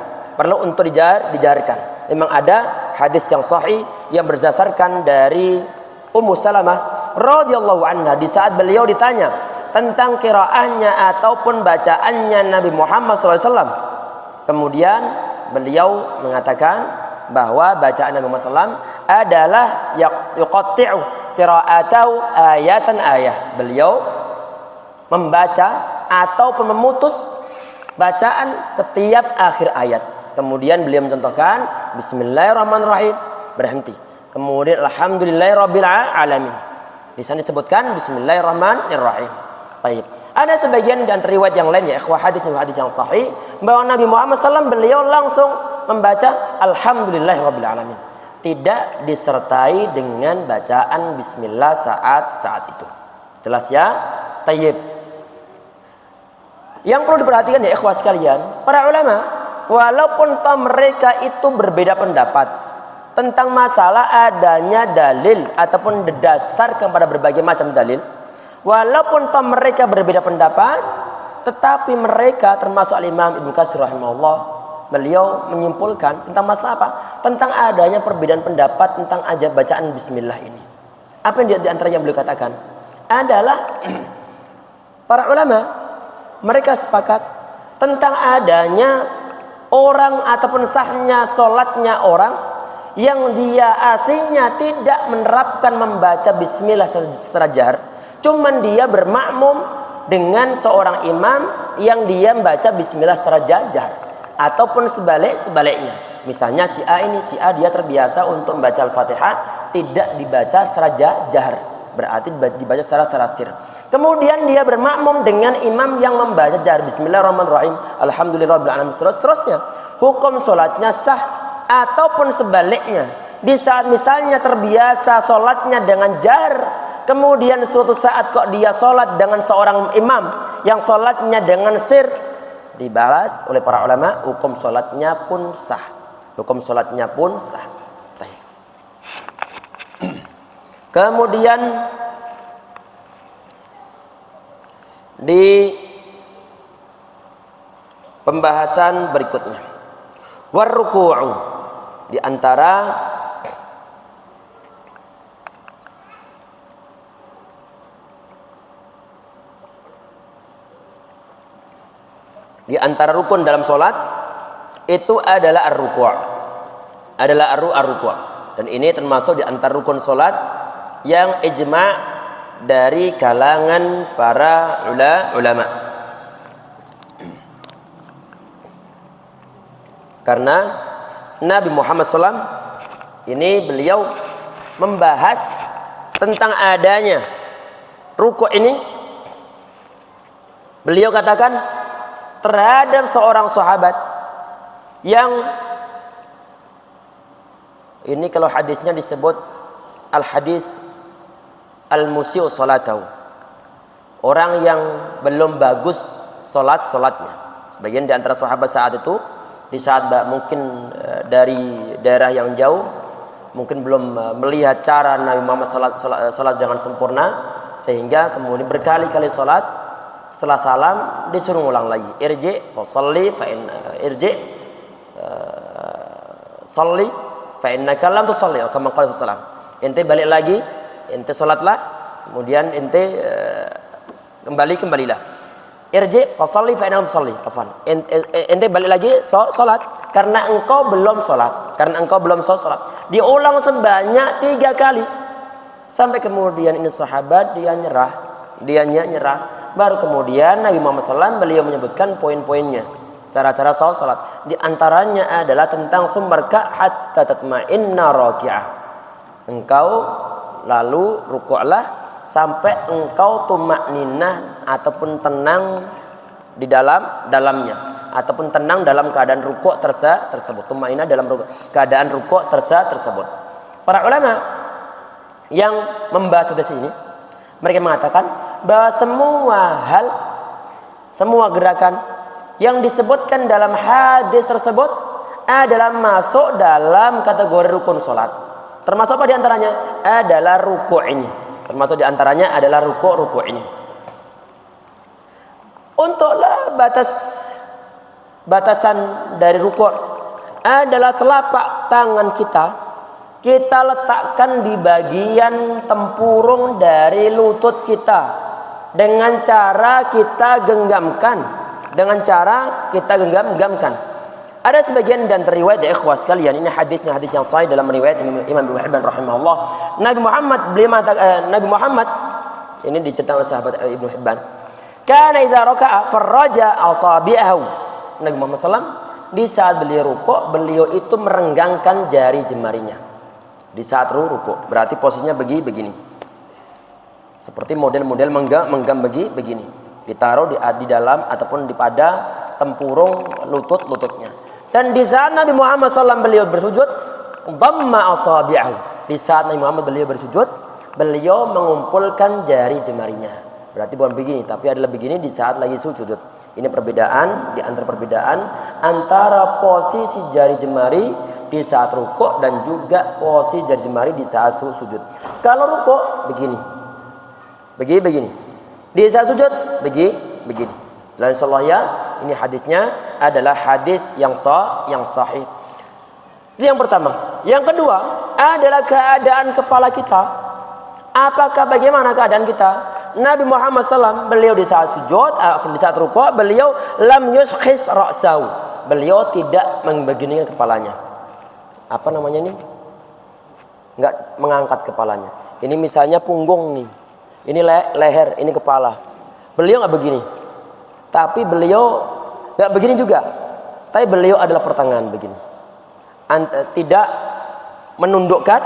Memang ada hadis yang sahih yang berdasarkan dari Ummu Salamah radhiyallahu anha di saat beliau ditanya tentang qiraahnya ataupun bacaannya Nabi Muhammad SAW. Kemudian beliau mengatakan bahwa bacaan Nabi Muhammad SAW adalah yuqatti'u qira'atahu ayatan ayah. Beliau membaca ataupun memutus bacaan setiap akhir ayat. Kemudian beliau mencontohkan bismillahirrahmanirrahim, berhenti. Kemudian alhamdulillahirabbil alamin. Di sana disebutkan bismillahirrahmanirrahim. Baik. Ada sebagian dan riwayat yang lain ya ikhwah, hadis yang sahih bahwa Nabi Muhammad SAW beliau langsung membaca alhamdulillahirabbil alamin. Tidak disertai dengan bacaan bismillah saat itu. Jelas ya? Tayyib. Yang perlu diperhatikan ya ikhwah sekalian, para ulama walaupun mereka itu berbeda pendapat tentang masalah adanya dalil ataupun didasarkan pada berbagai macam dalil, walaupun mereka berbeda pendapat, tetapi mereka termasuk Al-Imam Ibnu Katsir rahimahullah, beliau menyimpulkan tentang masalah apa? Tentang adanya perbedaan pendapat tentang aja bacaan bismillah ini. Apa yang di antara yang beliau katakan adalah Para ulama mereka sepakat tentang adanya orang ataupun sahnya sholatnya orang yang dia aslinya tidak menerapkan membaca bismillah secara jahar, cuman dia bermakmum dengan seorang imam yang dia membaca bismillah secara jahar, ataupun sebaliknya. Misalnya si A dia terbiasa untuk membaca Al-Fatihah tidak dibaca secara jahar, berarti dibaca secara sir. Kemudian dia bermakmum dengan imam yang membaca jahar, bismillahirrahmanirrahim, alhamdulillahirabbil alamin, seterusnya. Hukum sholatnya sah. Ataupun sebaliknya, di saat misalnya terbiasa sholatnya dengan jahar, kemudian suatu saat kok dia sholat dengan seorang imam yang sholatnya dengan sir, dibalas oleh para ulama, hukum sholatnya pun sah. Hukum sholatnya pun sah. Kemudian di pembahasan berikutnya, warruku'u, di antara rukun dalam sholat itu adalah ar-ruku', dan ini termasuk di antara rukun sholat yang ijma' dari kalangan para ulama. Karena Nabi Muhammad SAW ini beliau membahas tentang adanya rukuk ini. Beliau katakan terhadap seorang sahabat yang ini kalau hadisnya disebut al-hadis al-musi'u salatahu, orang yang belum bagus solatnya. Sebagian di antara sahabat saat itu, di saat mungkin dari daerah yang jauh, mungkin belum melihat cara Nabi Muhammad salat dengan sempurna, sehingga kemudian berkali-kali salat setelah salam disuruh ulang lagi, irji fa shalli fa in irji shalli fa innaka lam tusalli, kama qala sallam. Ente balik lagi, ente salatlah, kemudian ente kembalilah. Irji fa shalli fa innaka lam tusalli, afwan. Ente balik lagi salat karena engkau belum salat. Diulang sebanyak 3 kali. Sampai kemudian ini sahabat dia nyerah. Baru kemudian Nabi Muhammad SAW beliau menyebutkan poin-poinnya, cara-cara salat. Di antaranya adalah tentang sumbarka hatta tatma'inna raki'ah. Engkau lalu rukuklah sampai engkau tumakninah ataupun tenang di dalamnya, ataupun tenang dalam keadaan rukuk tersebut. Tumakninah dalam keadaan rukuk tersebut. Para ulama yang membahas di sini, mereka mengatakan bahwa semua gerakan yang disebutkan dalam hadis tersebut adalah masuk dalam kategori rukun sholat. Termasuk apa diantaranya? Adalah rukuk ini. Termasuk diantaranya adalah rukuk ini. Untuklah batasan dari rukuk adalah telapak tangan kita letakkan di bagian tempurung dari lutut kita dengan cara kita genggamkan. Ada sebagian dan riwayat ya ikhwah sekalian, ini hadis yang sahih dalam riwayat Imam Ibnu Hibban rahimahullah. Nabi Muhammad ini diceritakan oleh sahabat Ibnu Hibban. Kana idza raka'a farraja asabi'ahu. Nabi Muhammad SAW di saat beliau rukuk, beliau itu merenggangkan jari jemarinya. Di saat rukuk, berarti posisinya begini. Seperti model-model menggam begini. Ditaruh di dalam ataupun pada tempurung lututnya. Dan di saat Nabi Muhammad SAW beliau bersujud, dhamma asabi'ahu. Di saat Nabi Muhammad beliau bersujud, beliau mengumpulkan jari jemarinya. Berarti bukan begini, tapi adalah begini di saat lagi sujud. Ini perbedaan antara posisi jari jemari di saat rukuk dan juga posisi jari jemari di saat sujud. Kalau rukuk begini. Di saat sujud begini. Selain insyaallah ya, ini hadisnya adalah hadis yang sahih. Itu yang pertama. Yang kedua adalah keadaan kepala kita. Apakah bagaimana keadaan kita? Nabi Muhammad SAW beliau di saat sujud, di saat rukuk beliau lam yuskhis ra'sahu. Beliau tidak membeginikan kepalanya. Apa namanya ini? Enggak mengangkat kepalanya. Ini misalnya punggung nih. Ini leher, ini kepala. Beliau enggak begini. Tapi beliau enggak begini juga. Tapi beliau adalah pertengahan begini. Tidak menundukkan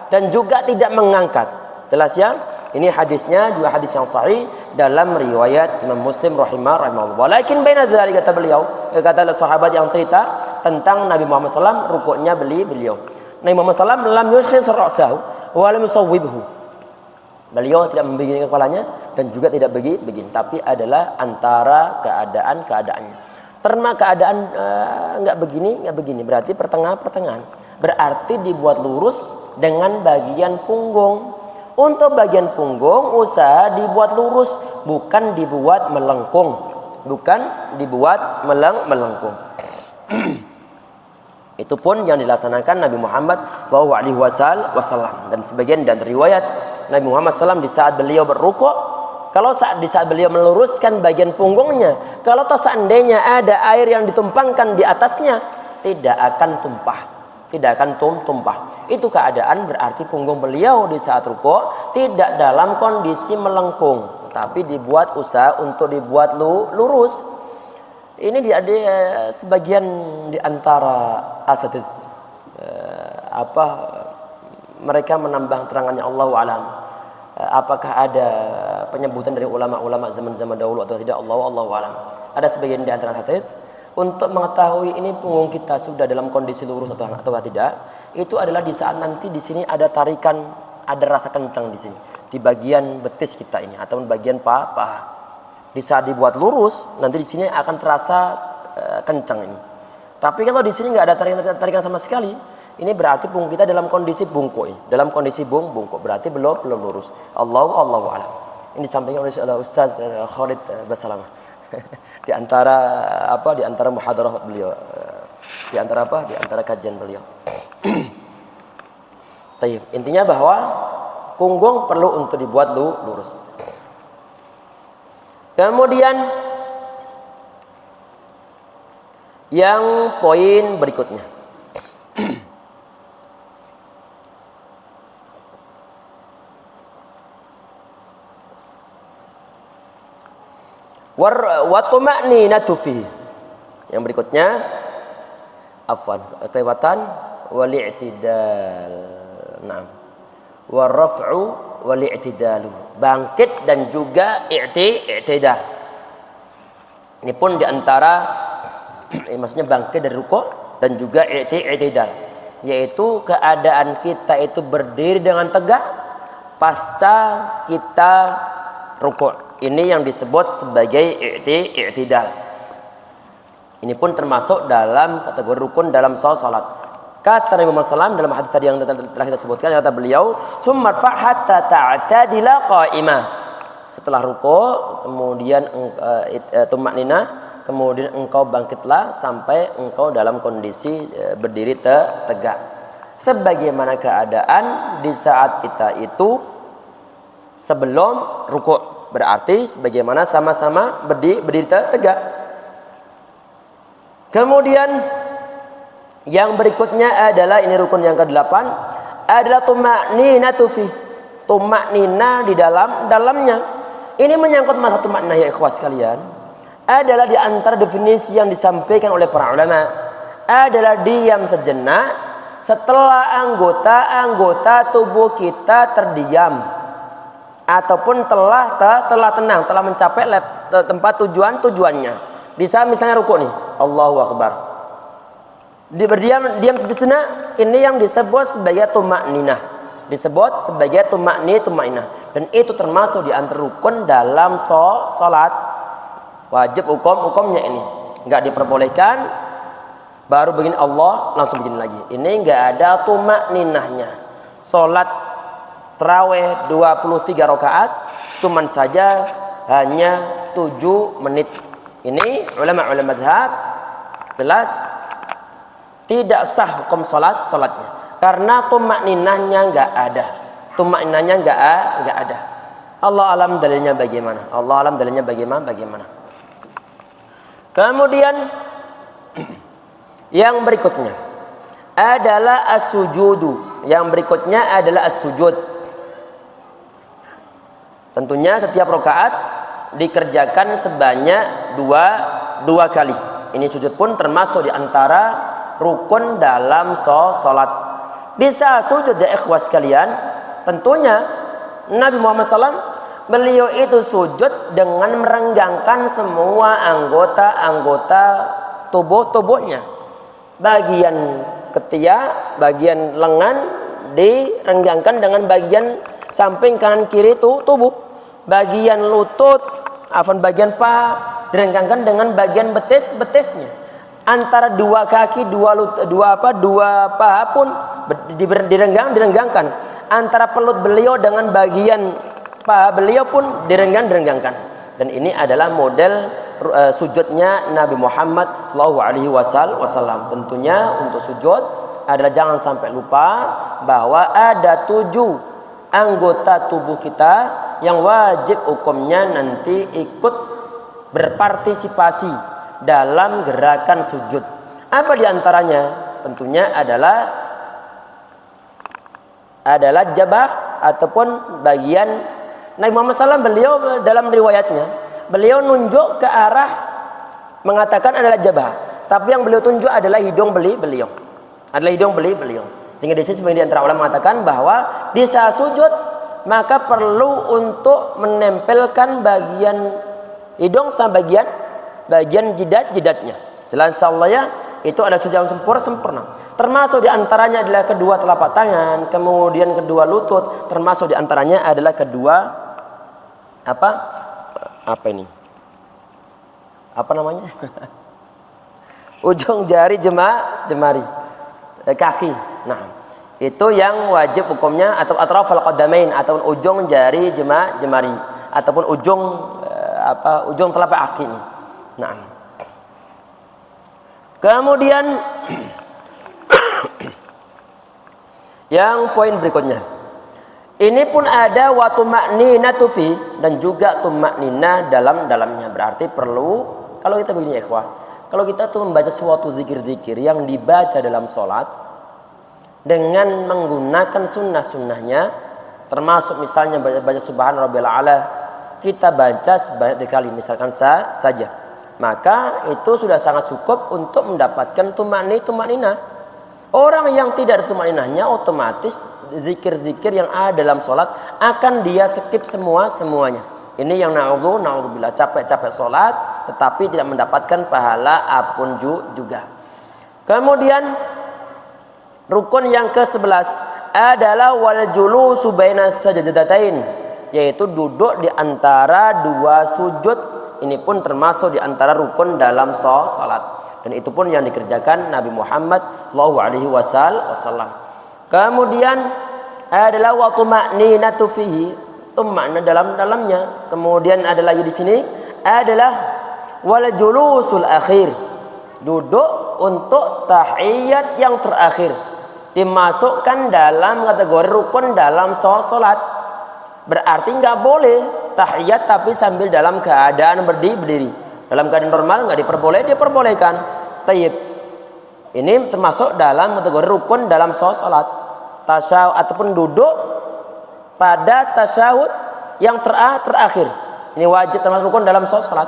dan juga tidak mengangkat. Jelas ya? Ini hadisnya juga hadis yang sahih dalam riwayat Imam Muslim rahimahullah. Walakin baina dzalika, kata beliau, kata sahabat yang cerita tentang Nabi Muhammad SAW rukuknya beliau. Nabi Muhammad SAW lam yushkhis ra'sahu wa lam yusawwibhu. Beliau tidak membegini kepalanya dan juga tidak begini, tapi adalah antara keadaannya. Terma keadaan enggak begini berarti pertengahan. Berarti dibuat lurus dengan bagian punggung. Untuk bagian punggung usaha dibuat lurus, bukan dibuat melengkung. Melengkung. Itu pun yang dilaksanakan Nabi Muhammad SAW. Dan sebagian dan riwayat Nabi Muhammad SAW di saat beliau berrukuk, kalau di saat beliau meluruskan bagian punggungnya, kalau seandainya ada air yang ditumpangkan di atasnya, tidak akan tumpah. Itu keadaan berarti punggung beliau di saat rukuk tidak dalam kondisi melengkung, tetapi dibuat usaha untuk dibuat lurus. Ini sebagian di antara asatidz mereka menambah terangannya, Allahu a'lam. Apakah ada penyebutan dari ulama-ulama zaman-zaman dahulu atau tidak, Allahu a'lam. Ada sebagian di antara asatidz untuk mengetahui ini punggung kita sudah dalam kondisi lurus atau tidak, itu adalah di saat nanti di sini ada tarikan, ada rasa kencang di sini, di bagian betis kita ini atau bagian paha. Di saat dibuat lurus, nanti di sini akan terasa kencang ini. Tapi kalau di sini nggak ada tarikan sama sekali, ini berarti punggung kita dalam kondisi bungkuk, berarti belum lurus. Allahu a'lam. Ini disampaikan oleh Ustaz Khalid Basalamah. di antara muhadarah beliau, di antara kajian beliau. Tayyib. Intinya bahwa punggung perlu untuk dibuat lurus. Kemudian yang poin berikutnya, wa tuma'ninatu fi. Yang berikutnya kelewatan wal i'tidal. Naam. Wa raf'u wal i'tidalu. Bangkit dan juga i'tidal. Ini pun diantara maksudnya bangkit dari rukuk dan juga i'tidal, yaitu keadaan kita itu berdiri dengan tegak pasca kita rukuk. Ini yang disebut sebagai i'tidal. Ini pun termasuk dalam kategori rukun dalam salat. Kata Nabi Muhammad SAW dalam hadis tadi yang telah kita sebutkan, kata beliau, "Tsumma fa hatta ta'tadila qa'imah." Setelah rukuk, kemudian tumakninah, kemudian engkau bangkitlah sampai engkau dalam kondisi berdiri tegak. Sebagaimana keadaan di saat kita itu sebelum rukuk. Berarti sebagaimana sama-sama berdiri tegak. Kemudian yang berikutnya adalah ini rukun yang ke-8 adalah tuma'ninatu fi. Tuma'ninah di dalamnya. Ini menyangkut masalah tuma'ninah ya ikhwas sekalian. Adalah di antara definisi yang disampaikan oleh para ulama adalah diam sejenak setelah anggota tubuh kita terdiam ataupun telah tenang, telah mencapai tempat tujuannya. Di saat misalnya rukuk nih, Allahu Akbar. Diam sejenak, ini yang disebut sebagai tuma'ninah. Tuma'ninah. Dan itu termasuk di antara rukun dalam salat. Wajib hukumnya ini. Enggak diperbolehkan baru begini Allah langsung begini lagi. Ini enggak ada tuma'ninahnya. Salat tarawih 23 rakaat cuman saja hanya 7 menit. Ini ulama mazhab jelas tidak sah hukum salatnya karena tuma'ninahnya enggak ada. Allah alam dalilnya bagaimana. Allah alam dalilnya bagaimana. Kemudian yang berikutnya adalah as-sujudu. Yang berikutnya adalah as-sujud. Tentunya setiap rakaat dikerjakan sebanyak dua kali. Ini sujud pun termasuk di antara rukun dalam salat. Bisa sujud ya ikhwas sekalian. Tentunya Nabi Muhammad SAW beliau itu sujud dengan merenggangkan semua anggota tubuhnya. Bagian ketiak, bagian lengan direnggangkan dengan bagian samping kanan kiri tubuh. Bagian lutut, bagian paha direnggangkan dengan bagian betisnya. Antara dua kaki, dua paha pun direnggangkan. Antara pelut beliau dengan bagian paha beliau pun direnggangkan. Dan ini adalah model sujudnya Nabi Muhammad SAW. Tentunya untuk sujud adalah jangan sampai lupa bahwa ada 7 anggota tubuh kita yang wajib hukumnya nanti ikut berpartisipasi dalam gerakan sujud. Apa diantaranya? Tentunya adalah jabah ataupun bagian. Nabi Muhammad SAW beliau dalam riwayatnya beliau nunjuk ke arah mengatakan adalah jabah, tapi yang beliau tunjuk adalah hidung beliau. Sehingga di sini sebagian di antara ulama mengatakan bahwa di saat sujud maka perlu untuk menempelkan bagian hidung sama bagian jidatnya. Jelas insyaallah ya, itu adalah sujud yang sempurna. Termasuk diantaranya adalah kedua telapak tangan, kemudian kedua lutut, termasuk diantaranya adalah kedua ujung jari jemari kaki. Nah, itu yang wajib hukumnya, atau atrafal qadamain, atau ujung jari jemari, ataupun ujung telapak kaki ini. Nah, kemudian yang poin berikutnya, ini pun ada wa tuma'ninatu fi, dan juga tuma'ninah dalamnya. Berarti perlu, kalau kita begini ya ikhwah, kalau kita tuh membaca suatu zikir-zikir yang dibaca dalam sholat dengan menggunakan sunnah-sunnahnya, termasuk misalnya baca subhan rabbil a'la, kita baca sebanyak 3 kali misalkan saja, maka itu sudah sangat cukup untuk mendapatkan tuma'ninah. Orang yang tidak ada tumaninahnya, otomatis zikir-zikir yang ada dalam sholat akan dia skip semuanya. Ini yang na'udzubillah, capek-capek sholat tetapi tidak mendapatkan pahala apun juga. Kemudian rukun yang ke-11 adalah wal julusu bainas sajdatain, yaitu duduk di antara 2 sujud. Ini pun termasuk di antara rukun dalam sholat. Dan itu pun yang dikerjakan Nabi Muhammad SAW. Kemudian adalah wa tuma'ninatu fihi, makna dalamnya. Kemudian ada lagi di sini adalah wal julusul akhir, duduk untuk tahiyat yang terakhir, dimasukkan dalam kategori rukun dalam sholat. Berarti nggak boleh tahiyat tapi sambil dalam keadaan berdiri. Dalam keadaan normal nggak diperbolehkan. Tayyib. Ini termasuk dalam kategori rukun dalam sholat. Tasyahud ataupun duduk pada tasyahud yang terakhir. Ini wajib termasuk rukun dalam sholat.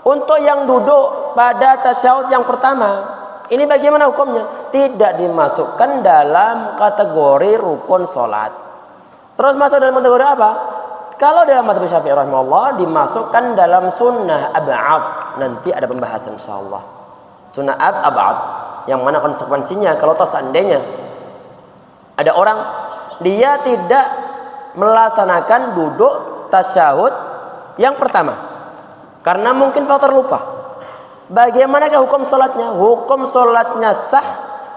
Untuk yang duduk pada tasyahud yang pertama, ini bagaimana hukumnya? Tidak dimasukkan dalam kategori rukun sholat. Terus masuk dalam kategori apa? Kalau dalam mazhab Syafi'i rahimahullah dimasukkan dalam sunnah ab'ad. Nanti ada pembahasan insyaallah. Sunnah ab'ad yang mana konsekuensinya kalau toh seandainya ada orang dia tidak melaksanakan duduk tasyahud yang pertama karena mungkin faktor lupa. Bagaimanakah hukum sholatnya? Hukum sholatnya sah,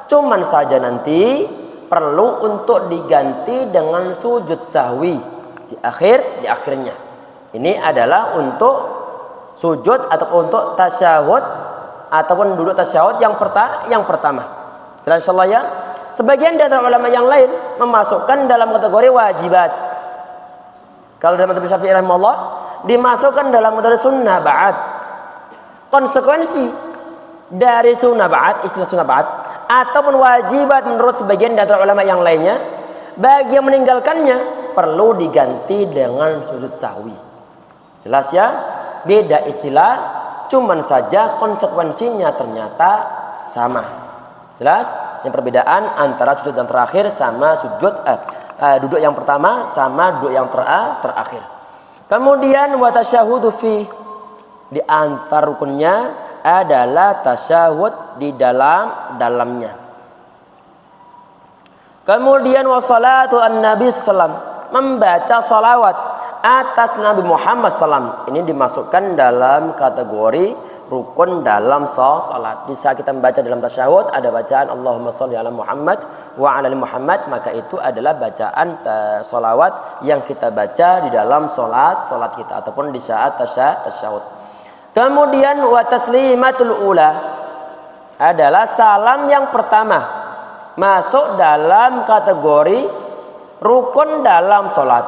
cuman saja nanti perlu untuk diganti dengan sujud sahwi di akhirnya. Ini adalah untuk sujud ataupun untuk tasyahud ataupun duduk tasyahud yang pertama. Dan insyaallah ya, sebagian dari ulama yang lain memasukkan dalam kategori wajibat. Kalau dalam mazhab Syafi'i rahimahullah dimasukkan dalam metode sunnah ba'd. Konsekuensi dari sunnah ba'd, istilah sunnah ba'd ataupun wajibat menurut sebagian dari ulama yang lainnya, bagi yang meninggalkannya perlu diganti dengan sujud sahwi. Jelas ya? Beda istilah, cuman saja konsekuensinya ternyata sama. Jelas? Yang perbedaan antara sujud yang terakhir sama sujud duduk yang pertama sama duduk yang terakhir. Kemudian wa tasyahhudu fi, di antara rukunnya adalah tasyahud di dalamnya. Kemudian wassalatu an-nabi sallam, membaca salawat atas Nabi Muhammad sallam. Ini dimasukkan dalam kategori rukun dalam salat. Di saat kita membaca dalam tasyahud ada bacaan Allahumma sholli ala Muhammad wa ala ali Muhammad, maka itu adalah bacaan salawat yang kita baca di dalam salat kita ataupun di saat tasyahud. Kemudian wa taslimatul ula adalah salam yang pertama, masuk dalam kategori rukun dalam sholat.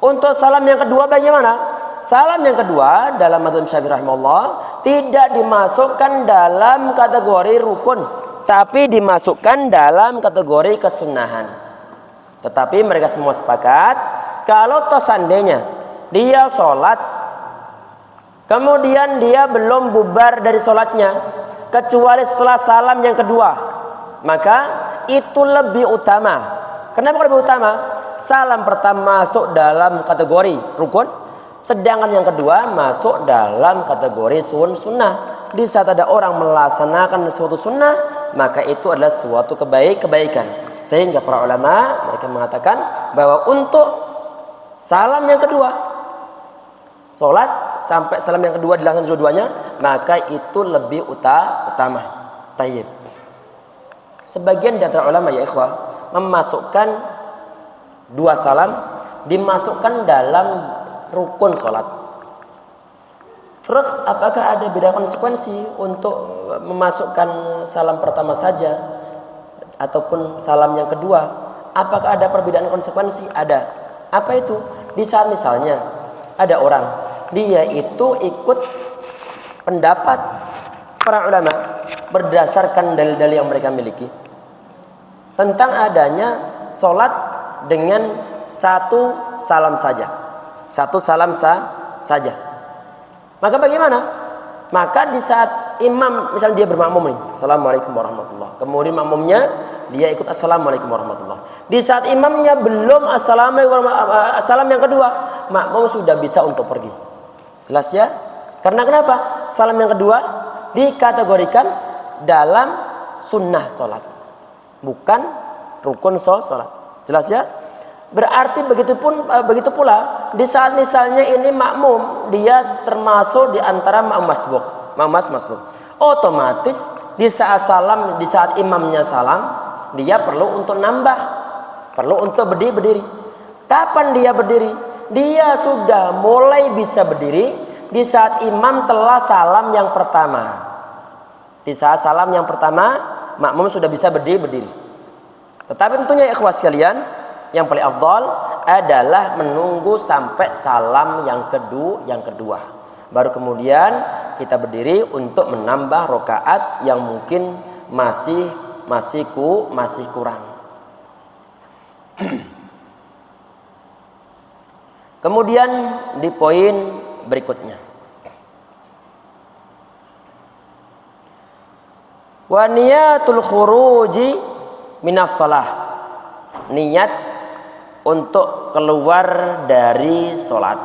Untuk salam yang kedua bagaimana? Salam yang kedua dalam mazhab Syafi'i rahimahullah tidak dimasukkan dalam kategori rukun, tapi dimasukkan dalam kategori kesunahan. Tetapi mereka semua sepakat kalau toh seandainya dia sholat kemudian dia belum bubar dari sholatnya kecuali setelah salam yang kedua, maka itu lebih utama. Kenapa lebih utama? Salam pertama masuk dalam kategori rukun, sedangkan yang kedua masuk dalam kategori sunnah. Di saat ada orang melaksanakan suatu sunnah, maka itu adalah suatu kebaikan. Sehingga para ulama mereka mengatakan bahwa untuk salam yang kedua, sholat sampai salam yang kedua dilaksanakan dua-duanya, maka itu lebih utama. Tayyib. Sebagian di antara ulama ya ikhwah memasukkan dua salam dimasukkan dalam rukun sholat. Terus apakah ada beda konsekuensi untuk memasukkan salam pertama saja ataupun salam yang kedua? Apakah ada perbedaan konsekuensi? Ada. Apa itu? Di saat misalnya ada orang dia itu ikut pendapat para ulama berdasarkan dalil-dalil yang mereka miliki tentang adanya sholat dengan satu salam saja, maka bagaimana? Maka di saat imam misalnya dia bermakmum nih, assalamualaikum warahmatullah, kemudian makmumnya dia ikut assalamualaikum warahmatullah. Di saat imamnya belum assalam yang kedua, makmum sudah bisa untuk pergi. Jelas ya? Karena kenapa? Salam yang kedua dikategorikan dalam sunnah sholat, bukan rukun sholat. Jelas ya? Berarti begitu pula di saat misalnya ini makmum dia termasuk di antara makmum masbuk, otomatis di saat imamnya salam dia perlu untuk nambah, perlu untuk berdiri. Kapan dia berdiri? Dia sudah mulai bisa berdiri di saat imam telah salam yang pertama. Di saat salam yang pertama makmum sudah bisa berdiri. Tetapi tentunya ikhwas sekalian, yang paling afdal adalah menunggu sampai salam yang kedua. Baru kemudian kita berdiri untuk menambah rakaat yang mungkin masih kurang. Kemudian di poin berikutnya, wa niyatul khuruji minas shalah, niat untuk keluar dari sholat.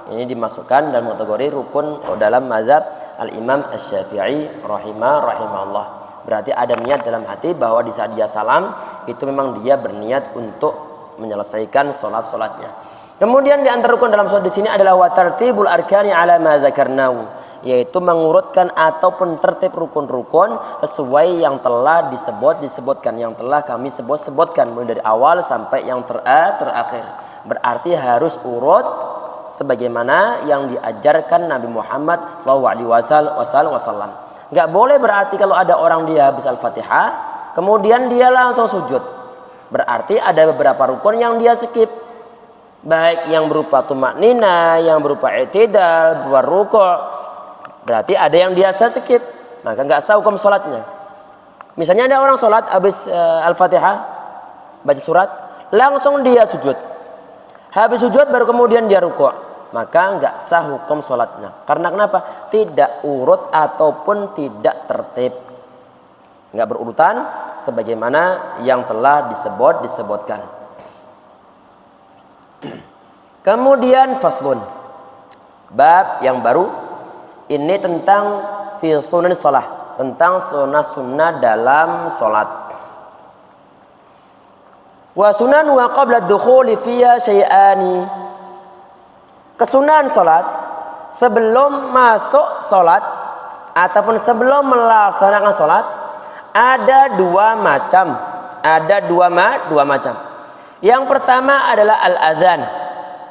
Ini dimasukkan dalam kategori rukun dalam mazhab al-Imam Asy-Syafi'i rahimahullah. Berarti ada niat dalam hati bahwa di saat dia salam itu memang dia berniat untuk menyelesaikan sholatnya. Kemudian di antara rukun dalam sholat di sini adalah wa tartibul arkani ala ma dzakarnahu, yaitu mengurutkan ataupun tertib rukun-rukun sesuai yang telah disebutkan, yang telah kami sebutkan mulai dari awal sampai yang terakhir. Berarti harus urut sebagaimana yang diajarkan Nabi Muhammad SAW. Nggak boleh berarti kalau ada orang dia habis Al-Fatihah kemudian dia langsung sujud, berarti ada beberapa rukun yang dia skip. baik yang berupa tumaknina, yang berupa i'tidal, berupa ruku', berarti ada yang dia sakit, maka nggak sah hukum sholatnya. Misalnya ada orang sholat habis Al-Fatihah, baca surat, langsung dia sujud. Habis sujud baru kemudian dia ruku', maka nggak sah hukum sholatnya. Karena kenapa? Tidak urut ataupun tidak tertib, nggak berurutan sebagaimana yang telah disebutkan. Kemudian faslun, bab yang baru ini tentang fi sunan shalah, tentang sunnah-sunnah dalam salat. Wa sunan wa qabla ad-dukhuli fiha syai'ani. Kesunahan salat sebelum masuk salat ataupun sebelum melaksanakan salat ada dua macam. Ada dua macam. Yang pertama adalah al-adzan.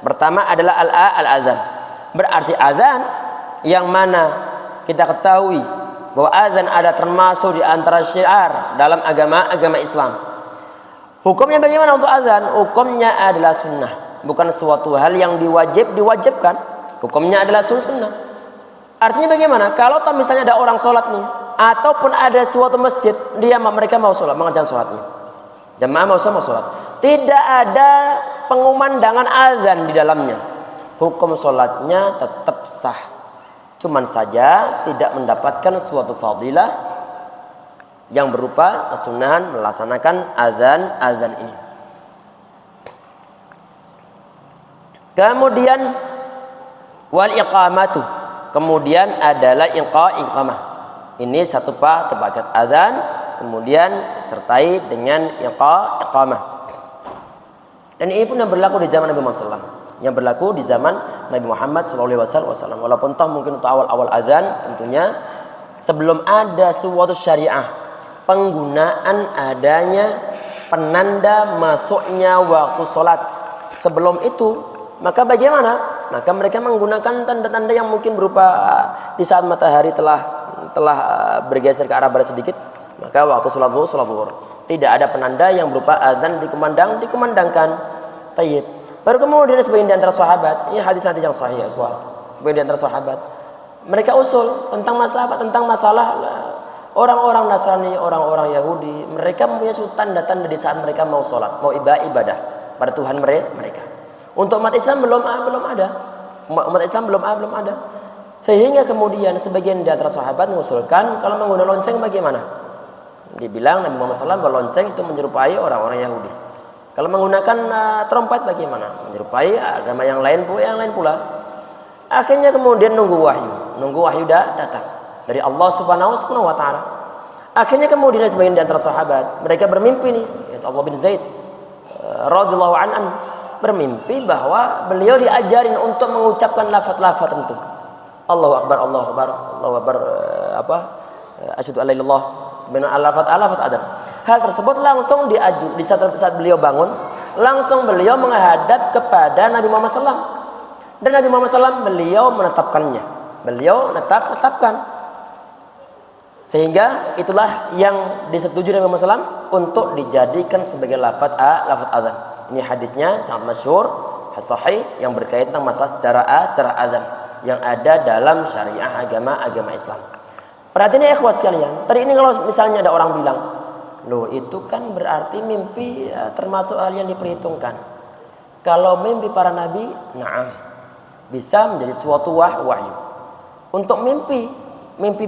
Al-adzan. Berarti azan yang mana kita ketahui bahwa azan ada termasuk di antara syiar dalam agama Islam. Hukumnya bagaimana untuk azan? Hukumnya adalah sunnah, bukan suatu hal yang diwajibkan. Hukumnya adalah sunnah. Artinya bagaimana? Kalau misalnya ada orang sholat nih, ataupun ada suatu masjid, mereka mau sholat, mengerjakan sholatnya, jamaah mau sholat, tidak ada pengumandangan azan di dalamnya, hukum sholatnya tetap sah. Cuman saja tidak mendapatkan suatu fadilah yang berupa kesunahan melaksanakan azan ini. Kemudian wal iqamatu, kemudian adalah iqamah. Ini satu paket azan, kemudian sertai dengan iqamah. Dan ini pun yang berlaku di zaman Nabi Muhammad SAW, yang berlaku di zaman Nabi Muhammad SAW. Walaupun mungkin untuk awal-awal azan, tentunya sebelum ada suatu syariah, penggunaan adanya penanda masuknya waktu sholat. Sebelum itu, maka bagaimana? Maka mereka menggunakan tanda-tanda yang mungkin berupa di saat matahari telah bergeser ke arah barat sedikit, maka waktu sholat zuhur. Tidak ada penanda yang berupa azan dikumandangkan. Tayyib. Baru kemudian sebagian di antara sahabat, ini hadis-hadis yang sahih ya, sebagian di antara sahabat, mereka usul tentang masalah orang-orang Nasrani, orang-orang Yahudi, mereka mempunyai tanda-tanda di saat mereka mau sholat, mau ibadah pada Tuhan mereka. Untuk umat Islam belum ada. Umat Islam belum ada. Sehingga kemudian sebagian di antara sahabat mengusulkan kalau menggunakan lonceng bagaimana? Dibilang Nabi Muhammad SAW bahwa lonceng itu menyerupai orang-orang Yahudi. Kalau menggunakan trompet bagaimana? Menyerupai agama yang lain pula. Akhirnya kemudian nunggu wahyu datang dari Allah Subhanahu wa taala. Akhirnya kemudian sebagian di antara sahabat, mereka bermimpi nih, yaitu Allah bin Zaid radhiyallahu anhu, bermimpi bahwa beliau diajarin untuk mengucapkan lafaz-lafaz tertentu. Allahu akbar, asyhadu an la ilaha illallah, sebenarnya alafat adam. Hal tersebut langsung di saat beliau bangun, langsung beliau menghadap kepada Nabi Muhammad SAW. Dan Nabi Muhammad SAW beliau menetapkannya. Beliau netapkan. Sehingga itulah yang disetujui Nabi Muhammad SAW untuk dijadikan sebagai lafaz azan. Ini hadisnya sangat masyhur, sahih, yang berkaitan tentang masalah secara azan yang ada dalam syariah agama Islam. Perhatian ya ikhwas sekalian. Tadi ini kalau misalnya ada orang bilang, loh itu kan berarti mimpi termasuk hal yang diperhitungkan. Kalau mimpi para nabi, bisa menjadi suatu wahyu. Untuk mimpi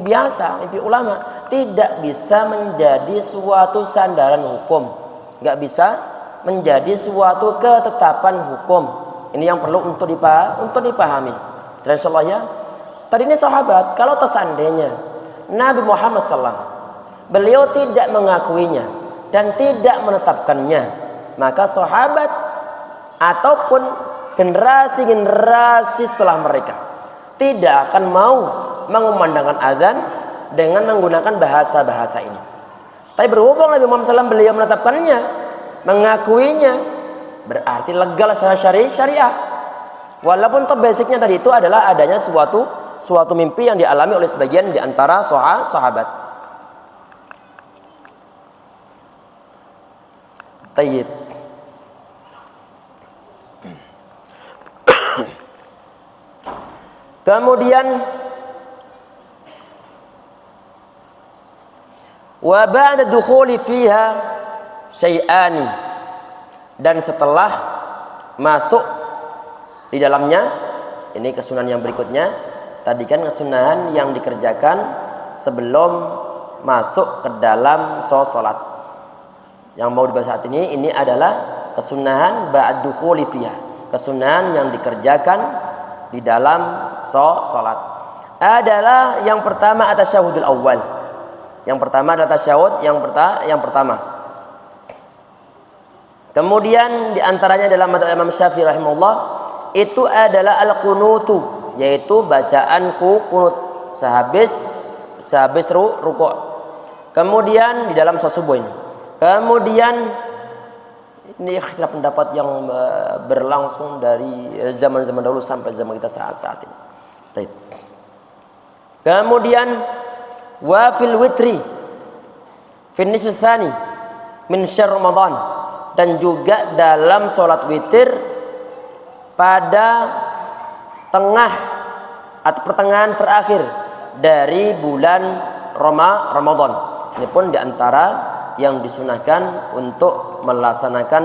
biasa, mimpi ulama, tidak bisa menjadi suatu sandaran hukum. Nggak bisa menjadi suatu ketetapan hukum. Ini yang perlu untuk dipahami. Dan insyaallah ya, tadi ini sahabat, kalau seandainya Nabi Muhammad SAW beliau tidak mengakuinya dan tidak menetapkannya, maka sahabat ataupun generasi setelah mereka tidak akan mau mengumandangkan azan dengan menggunakan bahasa ini. Tapi berhubung Nabi Muhammad SAW beliau menetapkannya, mengakuinya, berarti legal secara syariah. Walaupun basicnya tadi itu adalah adanya suatu mimpi yang dialami oleh sebagian di antara sahabat. Tayyib. Kemudian wa ba'da dukhuli fiha syai'ani, dan setelah masuk di dalamnya, ini kesunahan yang berikutnya. Tadi kan kesunahan yang dikerjakan sebelum masuk ke dalam sholat. Yang mau dibahas saat ini adalah kesunahan ba'da dukhuli fiha, kesunahan yang dikerjakan di dalam sholat. Adalah yang pertama at-tasyahudul awal. Yang pertama adalah tasyahud yang pertama. Kemudian diantaranya dalam madzhab Imam Syafi'i rahimahullah itu adalah al-qunutu, yaitu bacaan qunut sehabis rukuk. Kemudian di dalam sholat subuh ini. Kemudian ini ikhtilaf pendapat yang berlangsung dari zaman-zaman dahulu sampai zaman kita saat ini. Baik. Kemudian wa fil witri fin nisfi tsani min syahr Ramadan, dan juga dalam sholat witir pada tengah atau pertengahan terakhir dari bulan Ramadan. Ini pun diantara yang disunahkan untuk melaksanakan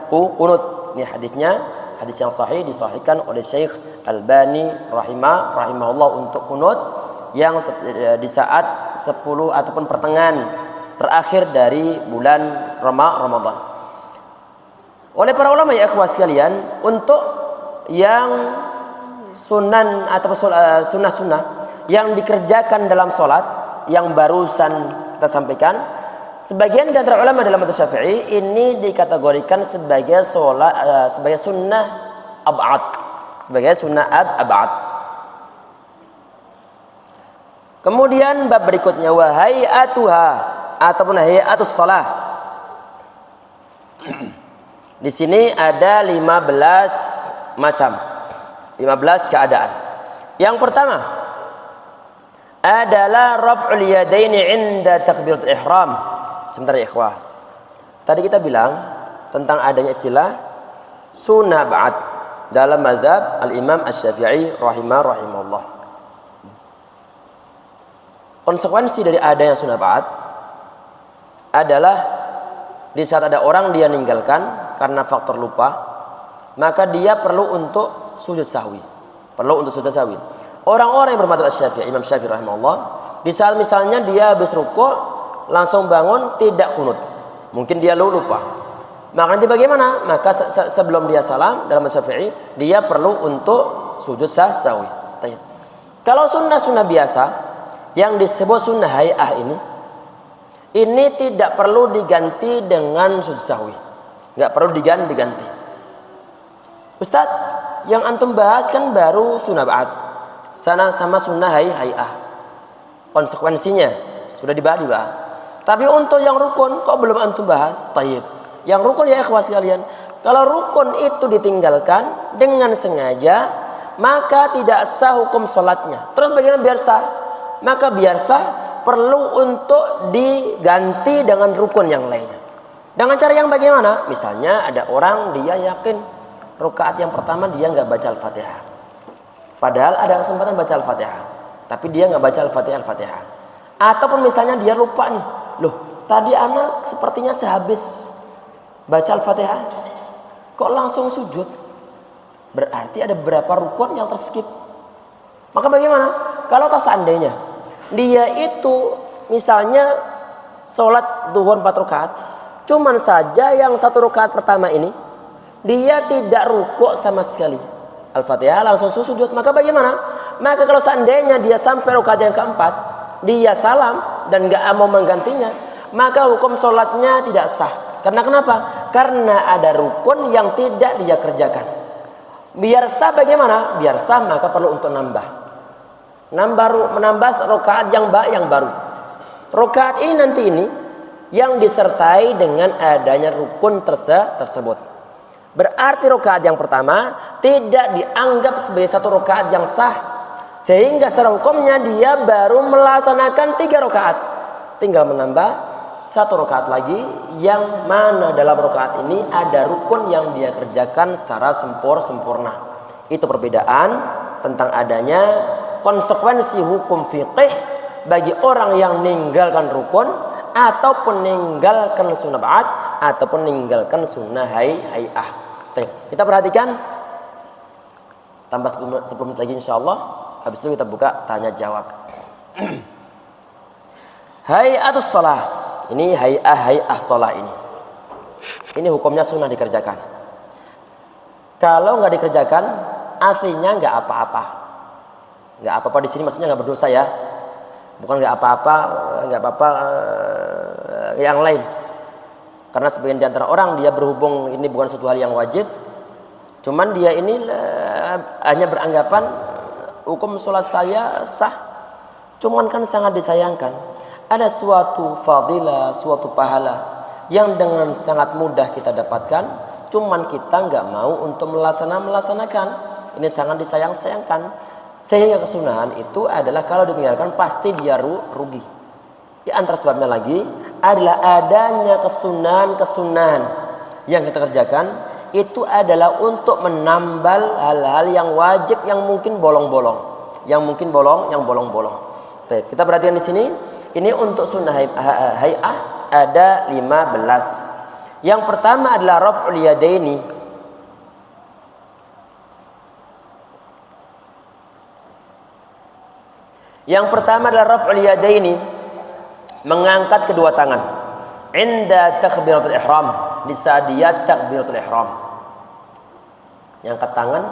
qunut. Ini hadisnya, hadis yang sahih, disahihkan oleh Syekh Albani rahimahullah untuk qunut yang di saat 10 ataupun pertengahan terakhir dari bulan Ramadan. Oleh para ulama ya ikhwah sekalian, untuk yang sunan atau sunnah-sunnah yang dikerjakan dalam sholat yang barusan kita sampaikan, sebagian di antara ulama dalam madzhab Syafi'i ini dikategorikan sebagai sebagai sunnah ab'ad, sebagai sunnah ab'ad. Kemudian bab berikutnya wa hay'atuha ataupun hay'atus shalah. Di sini ada 15 macam, 15 keadaan. Yang pertama adalah raf'ul yadaini 'inda takbiratul ihram. Sebentar ya ikhwah. Tadi kita bilang tentang adanya istilah sunnah ba'd dalam mazhab al-Imam Asy-Syafi'i rahimahullah. Konsekuensi dari adanya sunnah ba'd adalah di saat ada orang dia ninggalkan karena faktor lupa, maka dia perlu untuk sujud sahwi. Orang-orang yang bermadzhab Asy-Syafi'i, Imam Syafi'i rahimahullah, di saat misalnya dia habis rukuk langsung bangun tidak qunut, mungkin dia lupa, maka nanti bagaimana? Maka sebelum dia salam dalam madzhab Syafi'i dia perlu untuk sujud sahwi. Kalau sunnah biasa yang disebut sunnah hay'ah ini tidak perlu diganti dengan sujud sahwi, nggak perlu diganti. Ustaz, yang antum bahas kan baru sunnah ba'd, sana sama sunnah hay'ah, konsekuensinya sudah dibahas. Tapi untuk yang rukun kok belum antum bahas? Tayyib. Yang rukun ya ikhwah sekalian, kalau rukun itu ditinggalkan dengan sengaja maka tidak sah hukum sholatnya. Terus bagaimana biar sah? Maka biar sah perlu untuk diganti dengan rukun yang lainnya. Dengan cara yang bagaimana? Misalnya ada orang dia yakin rakaat yang pertama dia nggak baca Al-Fatihah, padahal ada kesempatan baca Al-Fatihah, tapi dia nggak baca Al-Fatihah. Ataupun misalnya dia lupa nih, loh tadi anak sepertinya sehabis baca Al-Fatihah kok langsung sujud, berarti ada beberapa rukun yang terskip. Maka bagaimana? Kalau seandainya dia itu misalnya sholat duhur 4 rakaat, cuman saja yang 1 rakaat pertama ini dia tidak rukuk sama sekali, Al-Fatihah langsung sujud, maka bagaimana? Maka kalau seandainya dia sampai rakaat yang keempat dia salam dan gak mau menggantinya, maka hukum sholatnya tidak sah. Karena kenapa? Karena ada rukun yang tidak dia kerjakan. Biar sah bagaimana? Biar sah maka perlu untuk menambah rakaat yang baru. Rakaat ini nanti yang disertai dengan adanya rukun tersebut. Berarti rakaat yang pertama tidak dianggap sebagai 1 rakaat yang sah, sehingga secara hukumnya dia baru melaksanakan 3 rakaat, tinggal menambah 1 rakaat lagi, yang mana dalam rakaat ini ada rukun yang dia kerjakan secara sempurna. Itu perbedaan tentang adanya konsekuensi hukum fikih bagi orang yang meninggalkan rukun ataupun meninggalkan sunnah ba'at ataupun meninggalkan sunnah hay'ah. Kita perhatikan tambah 10 menit lagi insyaallah. Habis itu kita buka tanya jawab. Hay'atus shalah. Ini hay'ah shalah ini. Ini hukumnya sunnah dikerjakan. Kalau nggak dikerjakan, aslinya nggak apa-apa. Nggak apa-apa di sini maksudnya nggak berdosa ya. Bukan nggak apa-apa yang lain. Karena sebagian di antara orang dia berhubung ini bukan suatu hal yang wajib. Cuman dia ini hanya beranggapan hukum sholat saya sah. Cuman kan sangat disayangkan. Ada suatu fadilah, suatu pahala yang dengan sangat mudah kita dapatkan. Cuman kita nggak mau untuk melaksanakan. Ini sangat disayangkan. Sehingga kesunahan itu adalah kalau ditinggalkan pasti dia rugi. Di antara sebabnya lagi adalah adanya kesunahan yang kita kerjakan itu adalah untuk menambal hal-hal yang wajib yang mungkin bolong-bolong. Kita perhatikan di sini. Ini untuk sunnah hay'ah ada 15. Yang pertama adalah raf'ul yadaini. Yang pertama adalah raf'ul yadaini, mengangkat kedua tangan. Inda takbiratul ihram, di saat dia takbiratul ihram. Angkat tangan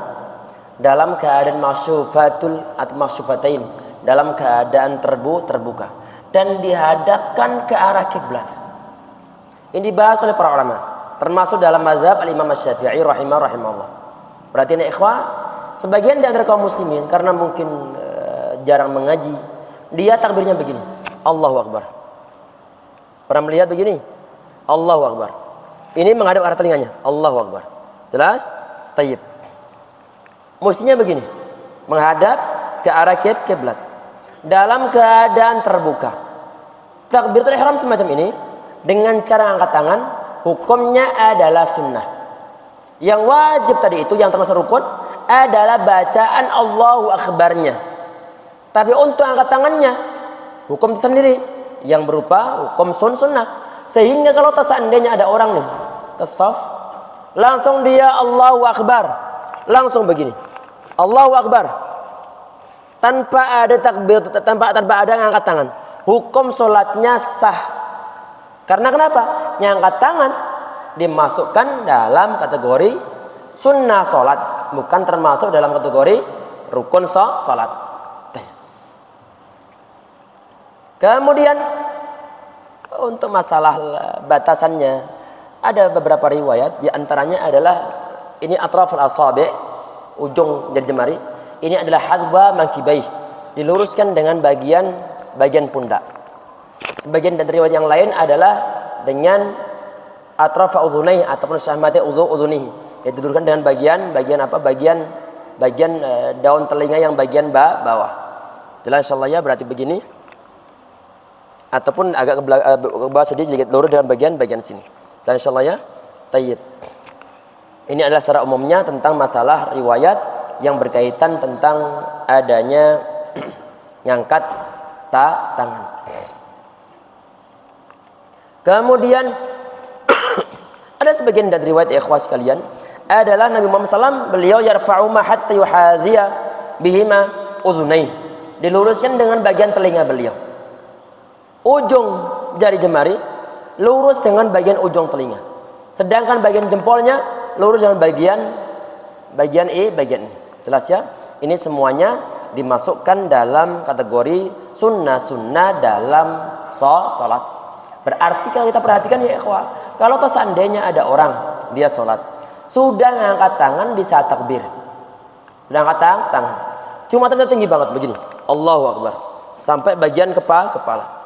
dalam keadaan masyufatul atau masyufatain, dalam keadaan terbuka dan dihadapkan ke arah kiblat. Ini dibahas oleh para ulama, termasuk dalam mazhab al-Imam Asy-Syafi'i rahimahullah. Berarti ini ikhwah, sebagian di antara kaum muslimin karena mungkin jarang mengaji, dia takbirnya begini, Allahu Akbar. Pernah melihat begini? Allahu Akbar. Ini menghadap arah telinganya, Allahu Akbar. Jelas? Tayyib. Mestinya begini, menghadap ke arah kiblat dalam keadaan terbuka. Takbiratul ihram semacam ini dengan cara angkat tangan hukumnya adalah sunnah. Yang wajib tadi itu yang termasuk rukun adalah bacaan Allahu Akbarnya. Tapi untuk angkat tangannya hukum sendiri yang berupa hukum sunnah. Sehingga kalau seandainya ada orang nih tasawuf, langsung dia Allahu Akbar, langsung begini, Allahu Akbar, tanpa ada takbir, tanpa ada angkat tangan, hukum sholatnya sah. Karena kenapa? Ngangkat tangan dimasukkan dalam kategori sunnah sholat, bukan termasuk dalam kategori rukun sholat. Kemudian untuk masalah batasannya ada beberapa riwayat, di antaranya adalah ini atraful asabi', ujung jari jemari, ini adalah hadba mankibaih, diluruskan dengan bagian pundak. Sebagian dari riwayat yang lain adalah dengan atrafa udhunai ataupun syahmati udhunihi, yaitu diluruskan dengan bagian daun telinga yang bagian bawah. Jelas insyaallah ya, berarti begini. Ataupun agak ke bawah sedikit lurus dengan bagian sini. Dan insyaallah ya, tayyib. Ini adalah secara umumnya tentang masalah riwayat yang berkaitan tentang adanya ngangkat tangan. Kemudian ada sebagian dari riwayat ikhwas sekalian adalah Nabi Muhammad SAW beliau yarfa'uma hatta yuhadhiya bihima udhunai, diluruskan dengan bagian telinga beliau. Ujung jari jemari lurus dengan bagian ujung telinga, sedangkan bagian jempolnya lurus dengan bagian ini. Jelas ya? Ini semuanya dimasukkan dalam kategori sunnah dalam sholat. Berarti kalau kita perhatikan ya ikhwah, kalau seandainya ada orang dia sholat sudah ngangkat tangan di saat takbir, sudah angkat tangan, cuma ternyata tinggi banget begini, Allahu Akbar, sampai bagian kepala.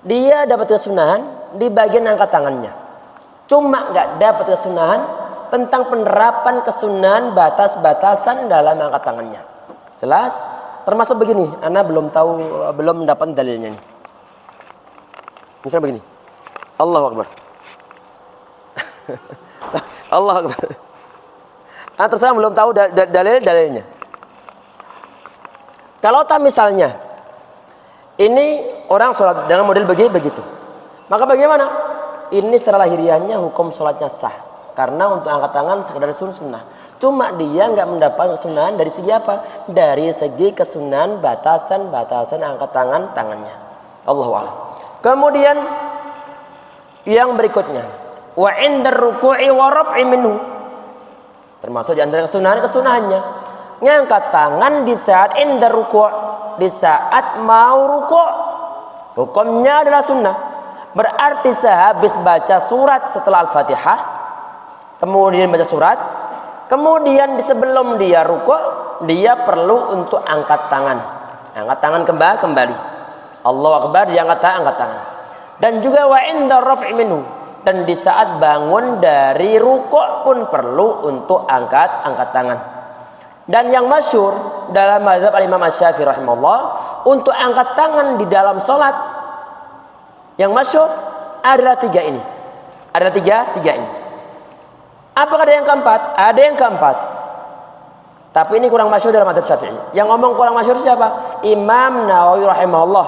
Dia dapat kesunahan di bagian angkat tangannya, cuma nggak dapat kesunahan tentang penerapan kesunahan batas-batasan dalam angkat tangannya. Jelas? Termasuk begini, ana belum mendapat dalilnya nih. Misal begini, Allahu Akbar. Allahu Akbar. Terus terang belum tahu dalilnya. Kalau misalnya ini orang sholat dengan model begitu, maka bagaimana? Ini secara lahiriahnya hukum sholatnya sah, karena untuk angkat tangan sekedar sunnah. Cuma dia nggak mendapat kesunahan dari segi apa? Dari segi kesunahan batasan angkat tangannya. Allahu a'lam. Kemudian yang berikutnya, wa indar ruku'i wa raf'i minhu. Termasuk di antara kesunahannya, ngangkat tangan di saat indar ruku', di saat mau ruku'. Hukumnya adalah sunnah. Berarti sehabis baca surat setelah Al-Fatihah, kemudian baca surat, kemudian sebelum dia ruku', dia perlu untuk angkat tangan. Angkat tangan kembali. Allahu Akbar, dia angkat tangan. Dan juga wa inda raf'i minhu. Dan di saat bangun dari ruku' pun perlu untuk angkat tangan. Dan yang masyhur dalam mazhab Imam Asy-Syafi'i rahimahullah, untuk angkat tangan di dalam salat yang masyhur adalah 3 ini. Ada 3 ini. Apakah ada yang keempat? Ada yang keempat. Tapi ini kurang masyhur dalam mazhab Syafi'i. Yang ngomong kurang masyhur siapa? Imam Nawawi rahimahullah.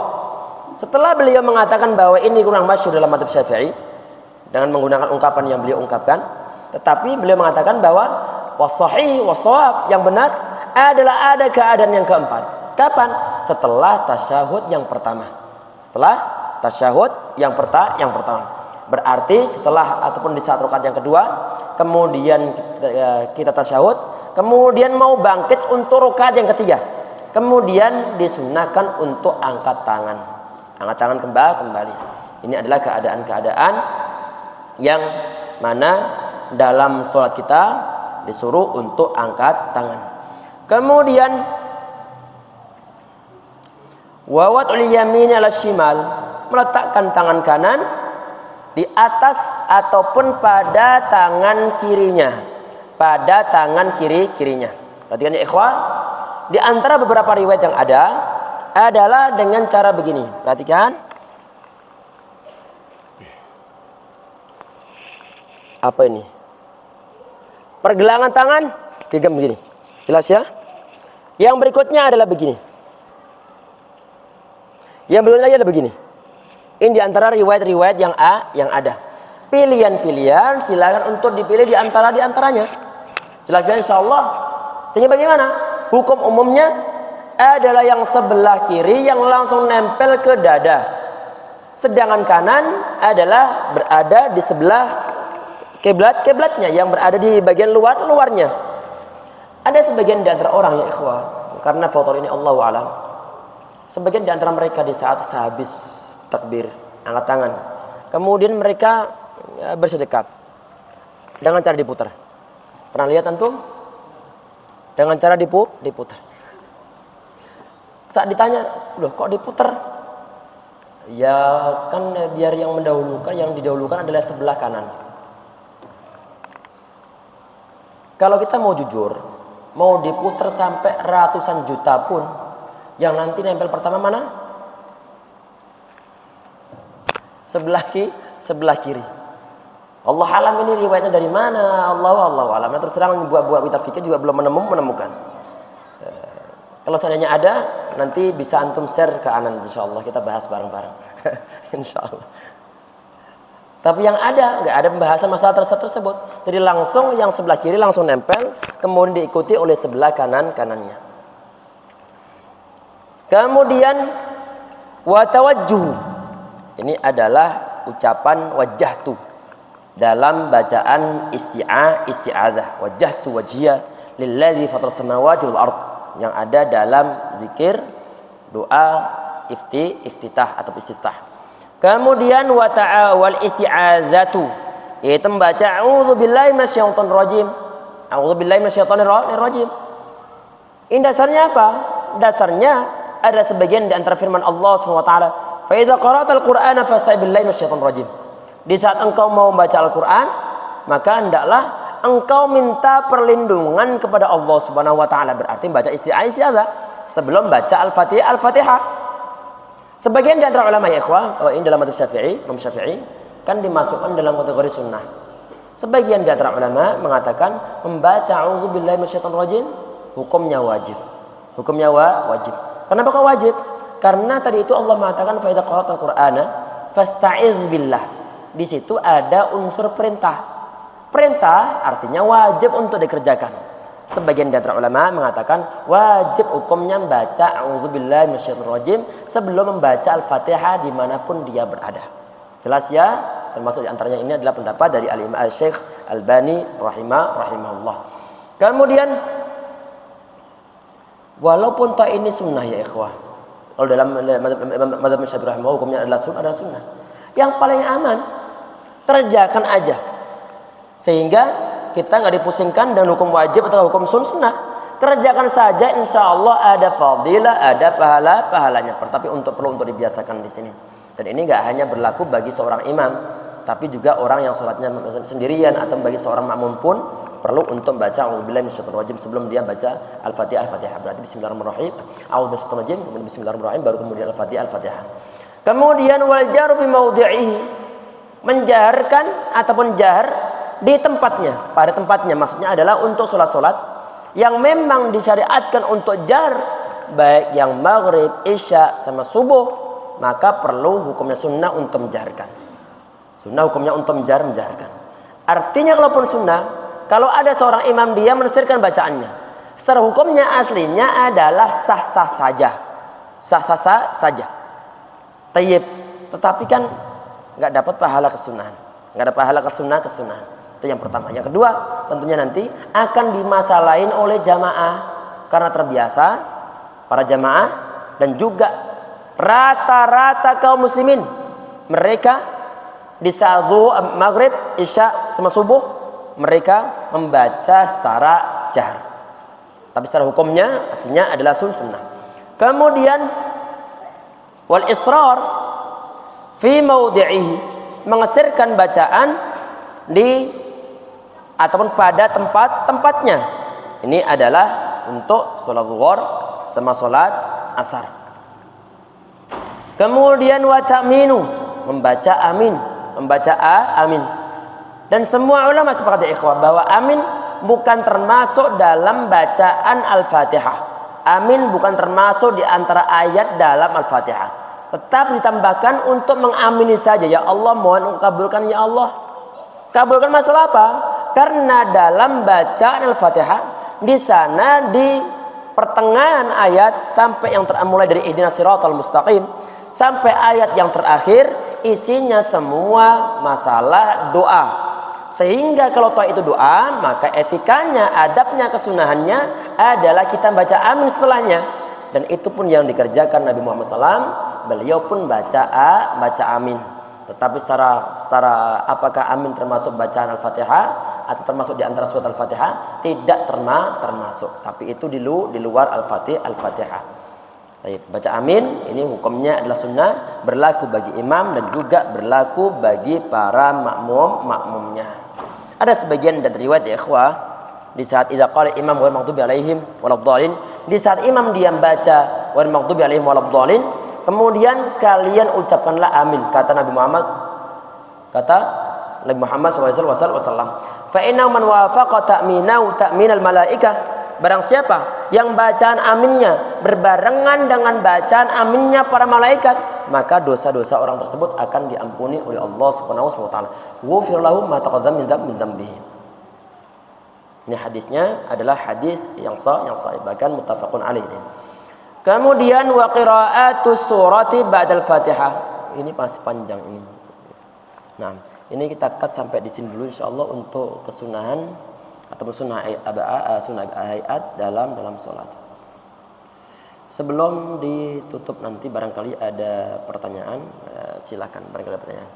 Setelah beliau mengatakan bahwa ini kurang masyhur dalam mazhab Syafi'i dengan menggunakan ungkapan yang beliau ungkapkan, tetapi beliau mengatakan bahwa wasahih wasawab, yang benar adalah ada keadaan yang keempat. Kapan? Setelah tasyahud yang pertama. Setelah tasyahud yang pertama. Berarti setelah ataupun di saat rakaat yang kedua, kemudian kita tasyahud, kemudian mau bangkit untuk rakaat yang ketiga, kemudian disunahkan untuk angkat tangan kembali. Ini adalah keadaan-keadaan yang mana dalam sholat kita disuruh untuk angkat tangan. Kemudian wawatul yamin ala shimal, meletakkan tangan kanan di atas ataupun pada tangan kirinya, kirinya. Perhatikan ya ikhwah, di antara beberapa riwayat yang ada adalah dengan cara begini. Perhatikan. Apa ini? Pergelangan tangan digenggam begini. Jelas ya? Yang berikutnya adalah begini. Yang berikutnya lagi adalah begini. Ini di antara riwayat-riwayat yang ada. Pilihan-pilihan silakan untuk dipilih di antaranya. Jelas ya insyaallah. Sehingga bagaimana? Hukum umumnya adalah yang sebelah kiri yang langsung nempel ke dada. Sedangkan kanan adalah berada di sebelah kiblatnya yang berada di bagian luarnya. Ada sebagian di antara orang ya ikhwah, karena faktor ini Allahu a'lam, sebagian di antara mereka di saat sehabis takbir angkat tangan, kemudian mereka bersedekap dengan cara diputar. Pernah lihat antum? Dengan cara diputar. Saat ditanya, loh kok diputar? Ya kan biar yang didahulukan adalah sebelah kanan. Kalau kita mau jujur, mau diputar sampai ratusan juta pun, yang nanti nempel pertama mana? Sebelah kiri. Allah alam, ini riwayatnya dari mana? Allah alam. Terus terang buat kita fikir juga belum menemukan. Kalau seandainya ada, nanti bisa antum share ke anan, insyaallah kita bahas bareng-bareng. Insyaallah. Tapi yang ada, nggak ada pembahasan masalah tersebut. Jadi langsung yang sebelah kiri langsung nempel, kemudian diikuti oleh sebelah kanannya. Kemudian watawajjuh. Ini adalah ucapan wajjahtu dalam bacaan isti'adzah. Wajjahtu wajhiya lilladzi fatara samawati wal ard, yang ada dalam zikir doa iftitah atau istiftah. Kemudian wal isti'adzatu, yaitu membaca a'udzubillahi minasyaitonir rajim. A'udzubillahi minasyaitonir rajim. Ini dasarnya apa? Dasarnya ada sebagian di antara firman Allah Subhanahu wa taala, "Fa idza qara'tal Qur'ana fasta'idz billahi minasyaitonir rajim." Di saat engkau mau membaca Al-Qur'an, maka hendaklah engkau minta perlindungan kepada Allah Subhanahu wa taala. Berarti baca isti'adzah sebelum baca Al-Fatihah. Sebagian di antara ulama ya ikhwah, kalau ini dalam mazhab Syafi'i, Imam Syafi'i kan dimasukkan dalam kategori sunnah. Sebagian di antara ulama mengatakan membaca a'udzubillahi minasyaitonirrajim hukumnya wajib. Hukumnya wajib. Kenapa kok wajib? Karena tadi itu Allah mengatakan fa idza qara'tal qur'ana fasta'iz billah. Di situ ada unsur perintah. Perintah artinya wajib untuk dikerjakan. Sebagian di antara ulama mengatakan wajib hukumnya membaca a'udzubillahi minasyaitonirrajim sebelum membaca Al-Fatihah dimanapun dia berada. Jelas ya? Termasuk di antaranya ini adalah pendapat dari Al-Imam Al-Syekh Al-Bani rahimahullah. Kemudian walaupun ini sunnah ya ikhwah. Kalau dalam mazhab Syafi'i rahimahullah hukumnya adalah sunnah. Yang paling aman kerjakan aja. Sehingga kita nggak dipusingkan dengan hukum wajib atau hukum sunnah. Kerjakan saja, insya Allah ada fadilah, ada pahalanya. Tapi perlu untuk dibiasakan di sini. Dan ini nggak hanya berlaku bagi seorang imam, tapi juga orang yang sholatnya sendirian atau bagi seorang makmum pun perlu untuk baca a'udzubillahi minasyaitonirrajim sebelum dia baca Al-Fatihah. Berarti bismillahirrahmanirrahim, a'udzubillahi kemudian bismillahirrahmanirrahim, baru kemudian Al-Fatihah. Kemudian wal jaru fi mawdi'ihi, menjaharkan ataupun jahar di tempatnya, pada tempatnya, maksudnya adalah untuk sholat-sholat yang memang disyariatkan untuk jahar, baik yang maghrib, isya sama subuh, maka perlu hukumnya sunnah untuk menjaharkan. Sunnah hukumnya untuk menjaharkan. Artinya kalaupun sunnah, kalau ada seorang imam dia menafsirkan bacaannya, secara hukumnya aslinya adalah sah-sah saja. Sah-sah saja. Tayyib. Tetapi kan nggak dapat pahala kesunahan. Nggak ada pahala kesunahan. Itu yang pertama. Yang kedua, tentunya nanti akan dimasalahin oleh jamaah karena terbiasa para jamaah dan juga rata-rata kaum muslimin mereka di saat maghrib, isya sama subuh mereka membaca secara jahar. Tapi secara hukumnya aslinya adalah sunnah. Kemudian wal israr fi mawdi'ihi, mengesirkan bacaan di ataupun pada tempatnya. Ini adalah untuk sholat zuhur sama sholat asar. Kemudian wa ta'minu, membaca amin, amin. Dan semua ulama sepakat ya ikhwah bahwa amin bukan termasuk dalam bacaan Al-Fatihah. Amin bukan termasuk di antara ayat dalam Al-Fatihah. Tetap ditambahkan untuk mengamini saja, ya Allah mohon kabulkan ya Allah. Kabulkan masalah apa? Karena dalam bacaan Al-Fatihah di sana di pertengahan ayat sampai yang mulai dari ihdinas siratal mustaqim sampai ayat yang terakhir isinya semua masalah doa. Sehingga kalau toh itu doa, maka etikanya, adabnya, kesunahannya adalah kita baca amin setelahnya. Dan itu pun yang dikerjakan Nabi Muhammad SAW. Beliau pun baca amin. Tetapi secara apakah amin termasuk bacaan Al-Fatihah atau termasuk di antara surat Al-Fatihah? Tidak termasuk. Tapi itu di luar Al-Fatihah. Baca amin ini hukumnya adalah sunnah, berlaku bagi imam dan juga berlaku bagi para makmumnya. Ada sebagian dari riwayat ya ikhwah, di saat idza qala imam wal maghdubi alaihim waladhdallin, di saat imam dia baca wal maghdubi alaihim waladhdallin, kemudian kalian ucapkanlah amin, kata Nabi Muhammad SAW. Fa inna man wafaqa ta'minal malaikah, barang siapa yang bacaan aminnya berbarengan dengan bacaan aminnya para malaikat, maka dosa-dosa orang tersebut akan diampuni oleh Allah Subhanahu wa taala. Ghufir lahu ma taqaddama min dzambihi. Ini hadisnya adalah hadis yang sahih bahkan muttafaqun alaih. Kemudian wa qira'atus surati ba'dal Fatihah. Ini masih panjang ini. Nah, ini kita cut sampai di sini dulu insyaallah untuk kesunahan atau sunnah hayat dalam sholat. Sebelum ditutup nanti barangkali ada pertanyaan, silakan barangkali ada pertanyaan.